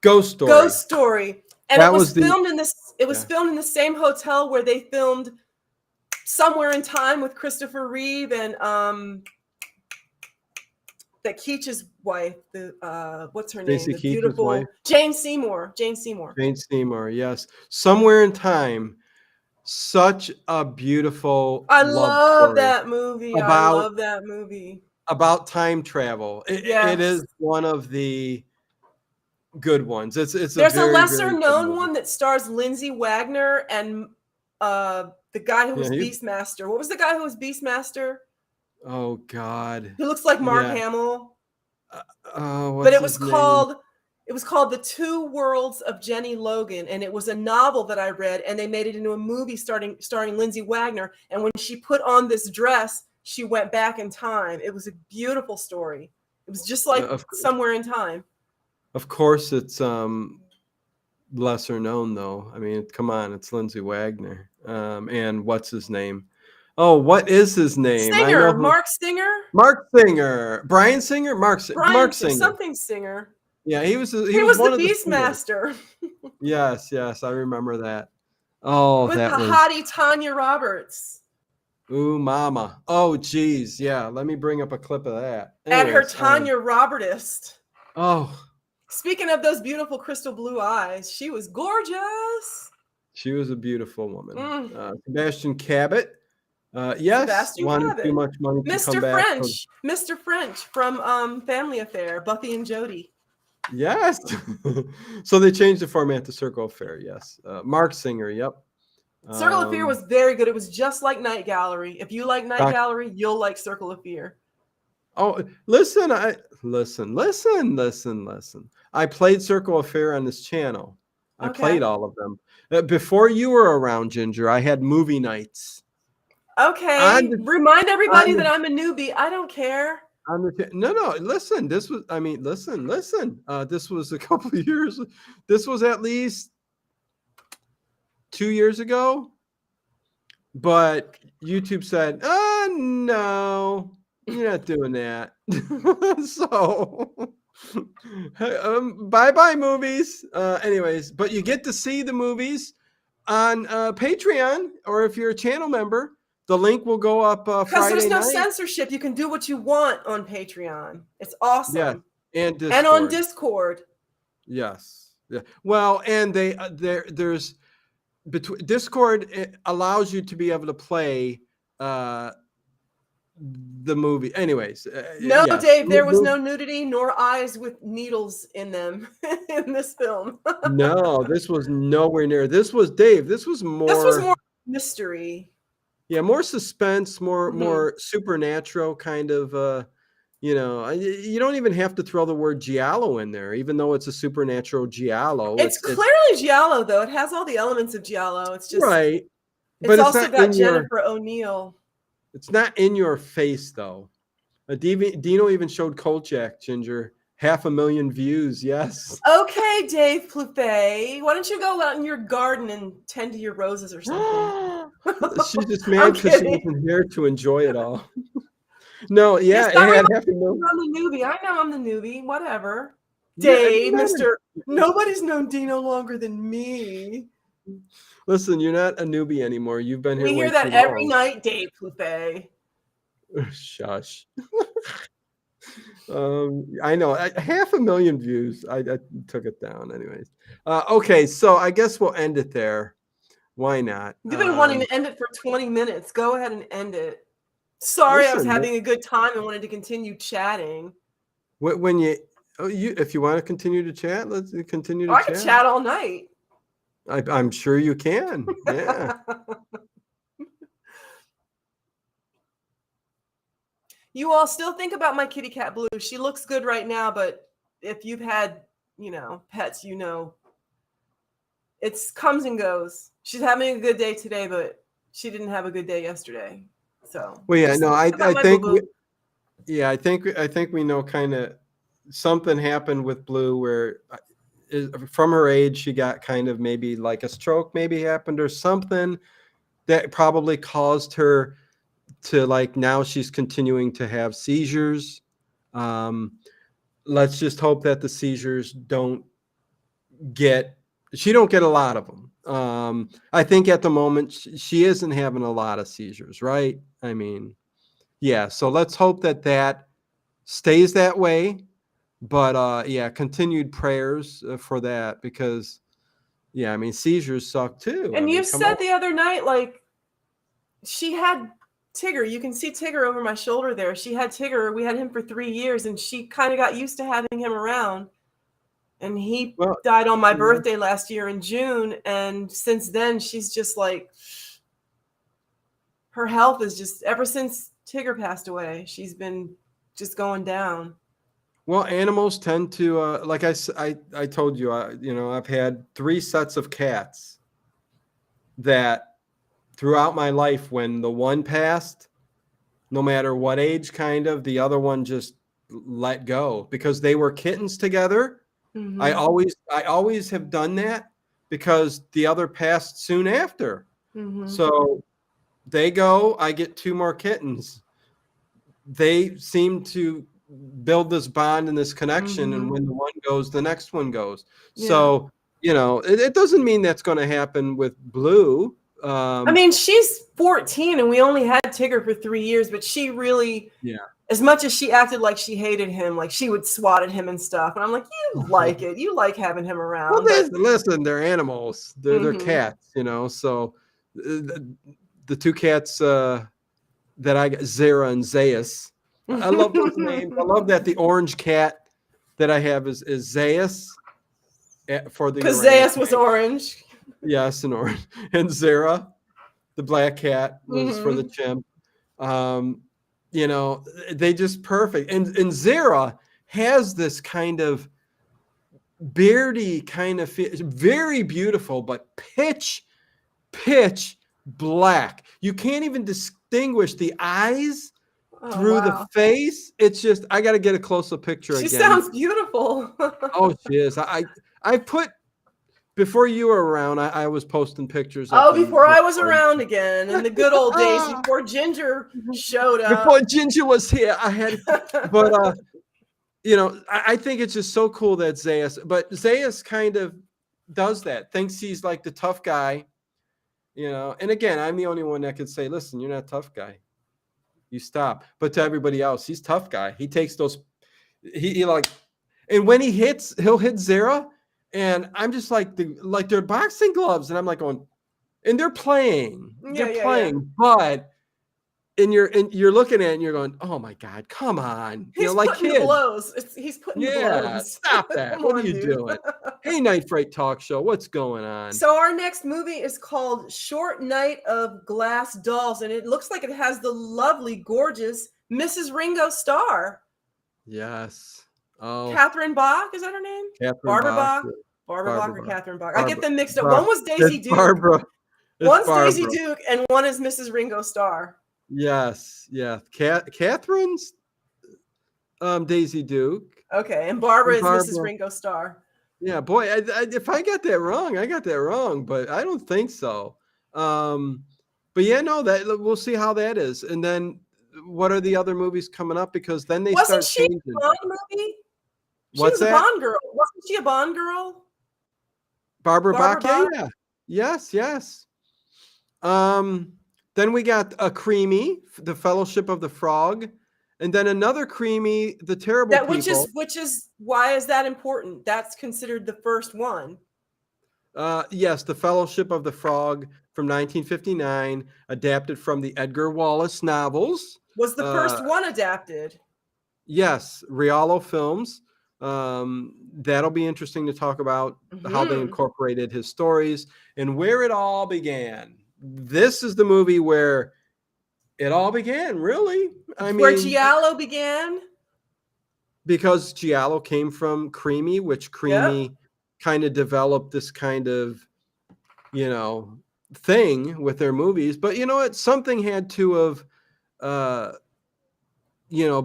Ghost Story. Ghost Story. And That it was was the- filmed in this Yeah. filmed in the same hotel where they filmed Somewhere in Time with Christopher Reeve and that Keach's wife, the what's her Stacy name? The Keach's beautiful wife? Jane Seymour. Jane Seymour. Jane Seymour, yes. Somewhere in Time. Such a beautiful I love love story that movie. I about- love that movie. about time travel. It Yes. is one of the good ones. It's There's a very, a lesser very good known movie. one that stars Lindsay Wagner and the guy who was Yeah, Beastmaster. What was the guy who was Beastmaster? Oh God. Who looks like Mark Yeah. Hamill. What's But it was his name? called The Two Worlds of Jenny Logan, and it was a novel that I read, and they made it into a movie starring Lindsay Wagner. And when she put on this dress, she went back in time. It was a beautiful story. It was just like Somewhere in Time. Of course, it's lesser known though. I mean, come on, it's Lindsay Wagner. And what's his name? Oh, what is his name? I know Singer, Mark Singer. Mark Singer, Brian Singer, Mark Singer. Something Singer. Yeah, he was He one was the of the singers. Beastmaster. Yes, I remember that. Oh, With that the was hottie Tanya Roberts. Ooh, mama. Oh, geez. Yeah, let me bring up a clip of that. At her Anyways, Tanya Robertist. oh, Speaking of those beautiful crystal blue eyes, she was gorgeous. she was a beautiful woman. Mm. Sebastian Cabot. Yes, Sebastian wanted Cabot. too much money to Mr. come back. French. Mr. French from Family Affair, Buffy and Jody. Yes. So they changed the format to Circle of Fear. Yes. Mark Singer. Yep. Circle of Fear was very good. It was just like Night Gallery. If you like Night Gallery, you'll like Circle of Fear. Oh, listen, listen. I played Circle of Fear on this channel. I played all of them. Before you were around, Ginger, I had movie nights. Okay. Remind everybody that I'm a newbie. I don't care. No, listen, this was, I mean, listen. This was a couple of years. This was at least 2 years ago. But YouTube said, no, you're not doing that. So bye movies. Anyways, but you get to see the movies on Patreon, or if you're a channel member, the link will go up Friday because there's no night. censorship. You can do what you want on Patreon. It's awesome. Yeah, and on Discord. Yes. Yeah. Well, and there's between Discord, it allows you to be able to play the movie. Anyways, no, yes. Dave, there was no nudity nor eyes with needles in them in this film. No, this was nowhere near. This was Dave. This was more mystery. Yeah, more suspense, more supernatural kind of. You don't even have to throw the word Giallo in there, even though it's a supernatural Giallo. It's clearly Giallo, though. It has all the elements of Giallo. It's just right, but it's also got Jennifer O'Neill. It's not in your face, though. Dino even showed Kolchak, Ginger. 500,000 views, yes. Okay, Dave Plouffe. Why don't you go out in your garden and tend to your roses or something? She's just mad because she wasn't here to enjoy it all. No, yeah, it had $500,000. I'm the newbie. I know I'm the newbie. Whatever. Dave, Mr. Nobody's known Dino longer than me. Listen, you're not a newbie anymore. You've been here We way hear too that every long. night, Dave Pouffet. Shush. I know. 500,000 views. I took it down, anyways. Okay, so I guess we'll end it there. Why not? You've been wanting to end it for 20 minutes. Go ahead and end it. Sorry, I was Listen, having a good time and wanted to continue chatting. when if you want to continue to chat, let's continue to I could chat all night. I'm sure you can. Yeah. You all still think about my kitty cat Blue. She looks good right now, but if you've had, pets, it comes and goes. She's having a good day today, but she didn't have a good day yesterday. So Well, yeah, no, I think I think we know kind of something happened with Blue where from her age she got kind of maybe like a stroke maybe happened or something that probably caused her to like now she's continuing to have seizures. Let's just hope that the seizures don't get a lot of them. I think at the moment she isn't having a lot of seizures, right? I mean, yeah. So let's hope that stays that way. But yeah, continued prayers for that because, yeah, I mean seizures suck too. And I mean, you said the other night, like she had Tigger. You can see Tigger over my shoulder there. She had Tigger. We had him for 3 years, and she kind of got used to having him around. And he died on my birthday last year in June. And since then, she's just like, her health is just, ever since Tigger passed away, she's been just going down. Well, animals tend to, like I told you, I've had 3 sets of cats that throughout my life, when the one passed, no matter what age, kind of, the other one just let go because they were kittens together. Mm-hmm. I always have done that because the other passed soon after. Mm-hmm. So they go, I get 2 more kittens. They seem to build this bond and this connection. Mm-hmm. And when the one goes, the next one goes. Yeah. So, it doesn't mean that's going to happen with Blue. I mean, she's 14 and we only had Tigger for 3 years, but she really, as much as she acted like she hated him, like she would swat at him and stuff. And I'm like, you like it. You like having him around. Well, listen, they're animals. They're cats, So the 2 cats that I got, Zara and Zayas, I love those names. I love that the orange cat that I have is Zayas because Zayas was orange. Yes, and orange. And Zara, the black cat, was for the chimp. They just perfect. And Zara has this kind of beardy kind of very beautiful, but pitch black. You can't even distinguish the eyes through the face. It's just, I got to get a closer picture again. She sounds beautiful. Oh, she is. I put, before you were around, I was posting pictures. Before I was around again in the good old days, before Ginger showed up. Before Ginger was here, I had, but I think it's just so cool that Zayas kind of does that, thinks he's like the tough guy, and again, I'm the only one that could say, listen, you're not a tough guy. You stop. But to everybody else, he's tough guy. He takes those, he like, and when he'll hit Zara. And I'm just like they're boxing gloves, and I'm like going, and they're playing, but you're looking at it and you're going, oh my God, come on, he's like putting the blows. He's putting the blows. Stop that! What are you doing? Hey, Night Fright Talk Show, what's going on? So our next movie is called Short Night of Glass Dolls, and it looks like it has the lovely, gorgeous Mrs. Ringo Starr. Yes. Oh, Catherine Bach, is that her name? Barbara Bach or Catherine Bach. I get them mixed up. One was Daisy Duke. One's Daisy Duke, and one is Mrs. Ringo Starr. Yes, yeah. Catherine's Daisy Duke. Okay, and Barbara is Mrs. Ringo Starr. Yeah, boy, if I got that wrong, I got that wrong, but I don't think so. But yeah, no, that we'll see how that is, and then what are the other movies coming up? Because then they start changing. Wasn't she a Bond movie? She What's was that? a Bond girl. Wasn't she a Bond girl? Barbara Bach? Yeah. Yes, yes. Then we got a Creamy, The Fellowship of the Frog, and then another Creamy, The Terrible That People. which is why is that important? That's considered the first one. Yes, The Fellowship of the Frog from 1959, adapted from the Edgar Wallace novels. Was the first one adapted? Yes, Riallo Films. That'll be interesting to talk about how they incorporated his stories and where it all began. This is the movie where it all began, really. Where Giallo began? Because Giallo came from Creamy, which Creamy kind of developed this kind of, thing with their movies. But you know what? Something had to have,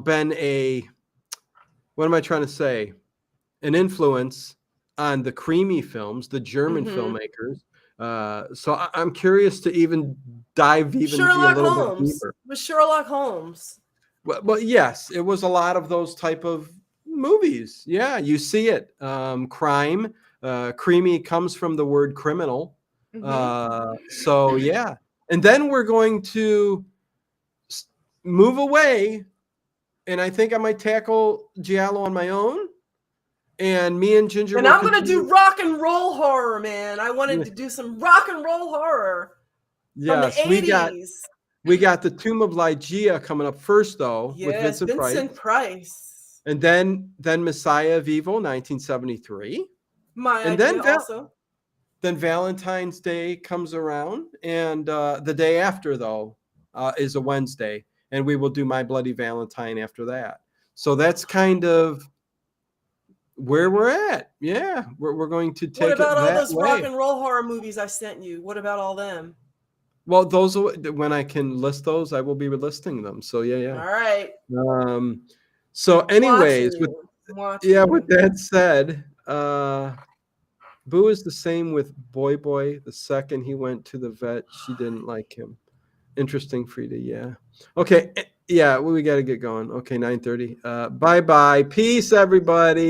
been what am I trying to say? An influence on the Creamy films, the German filmmakers. So I'm curious to even dive a little bit deeper. With Sherlock Holmes. Well, yes, it was a lot of those type of movies. Yeah, you see it. Crime. Creamy comes from the word criminal. So yeah. And then we're going to move away, and I think I might tackle Giallo on my own. And me and Ginger. And I'm going to do rock and roll horror, man. I wanted to do some rock and roll horror. Yes, from the 80s. We got The Tomb of Ligeia coming up first, though, with Vincent Price. And then Messiah of Evil, 1973. Then Valentine's Day comes around, and the day after, though, is a Wednesday, and we will do My Bloody Valentine after that. So that's kind of where we're at. Yeah, we're going to take. What about all those way. rock and roll horror movies I sent you? What about all them? Well, those, when I can list those, I will be listing them. So yeah. All right. So anyways, with that said, Boo is the same with Boy. The second he went to the vet, she didn't like him. Interesting, Frida. Yeah. Okay. Yeah, we got to get going. Okay, 9:30. Bye-bye. Peace, everybody.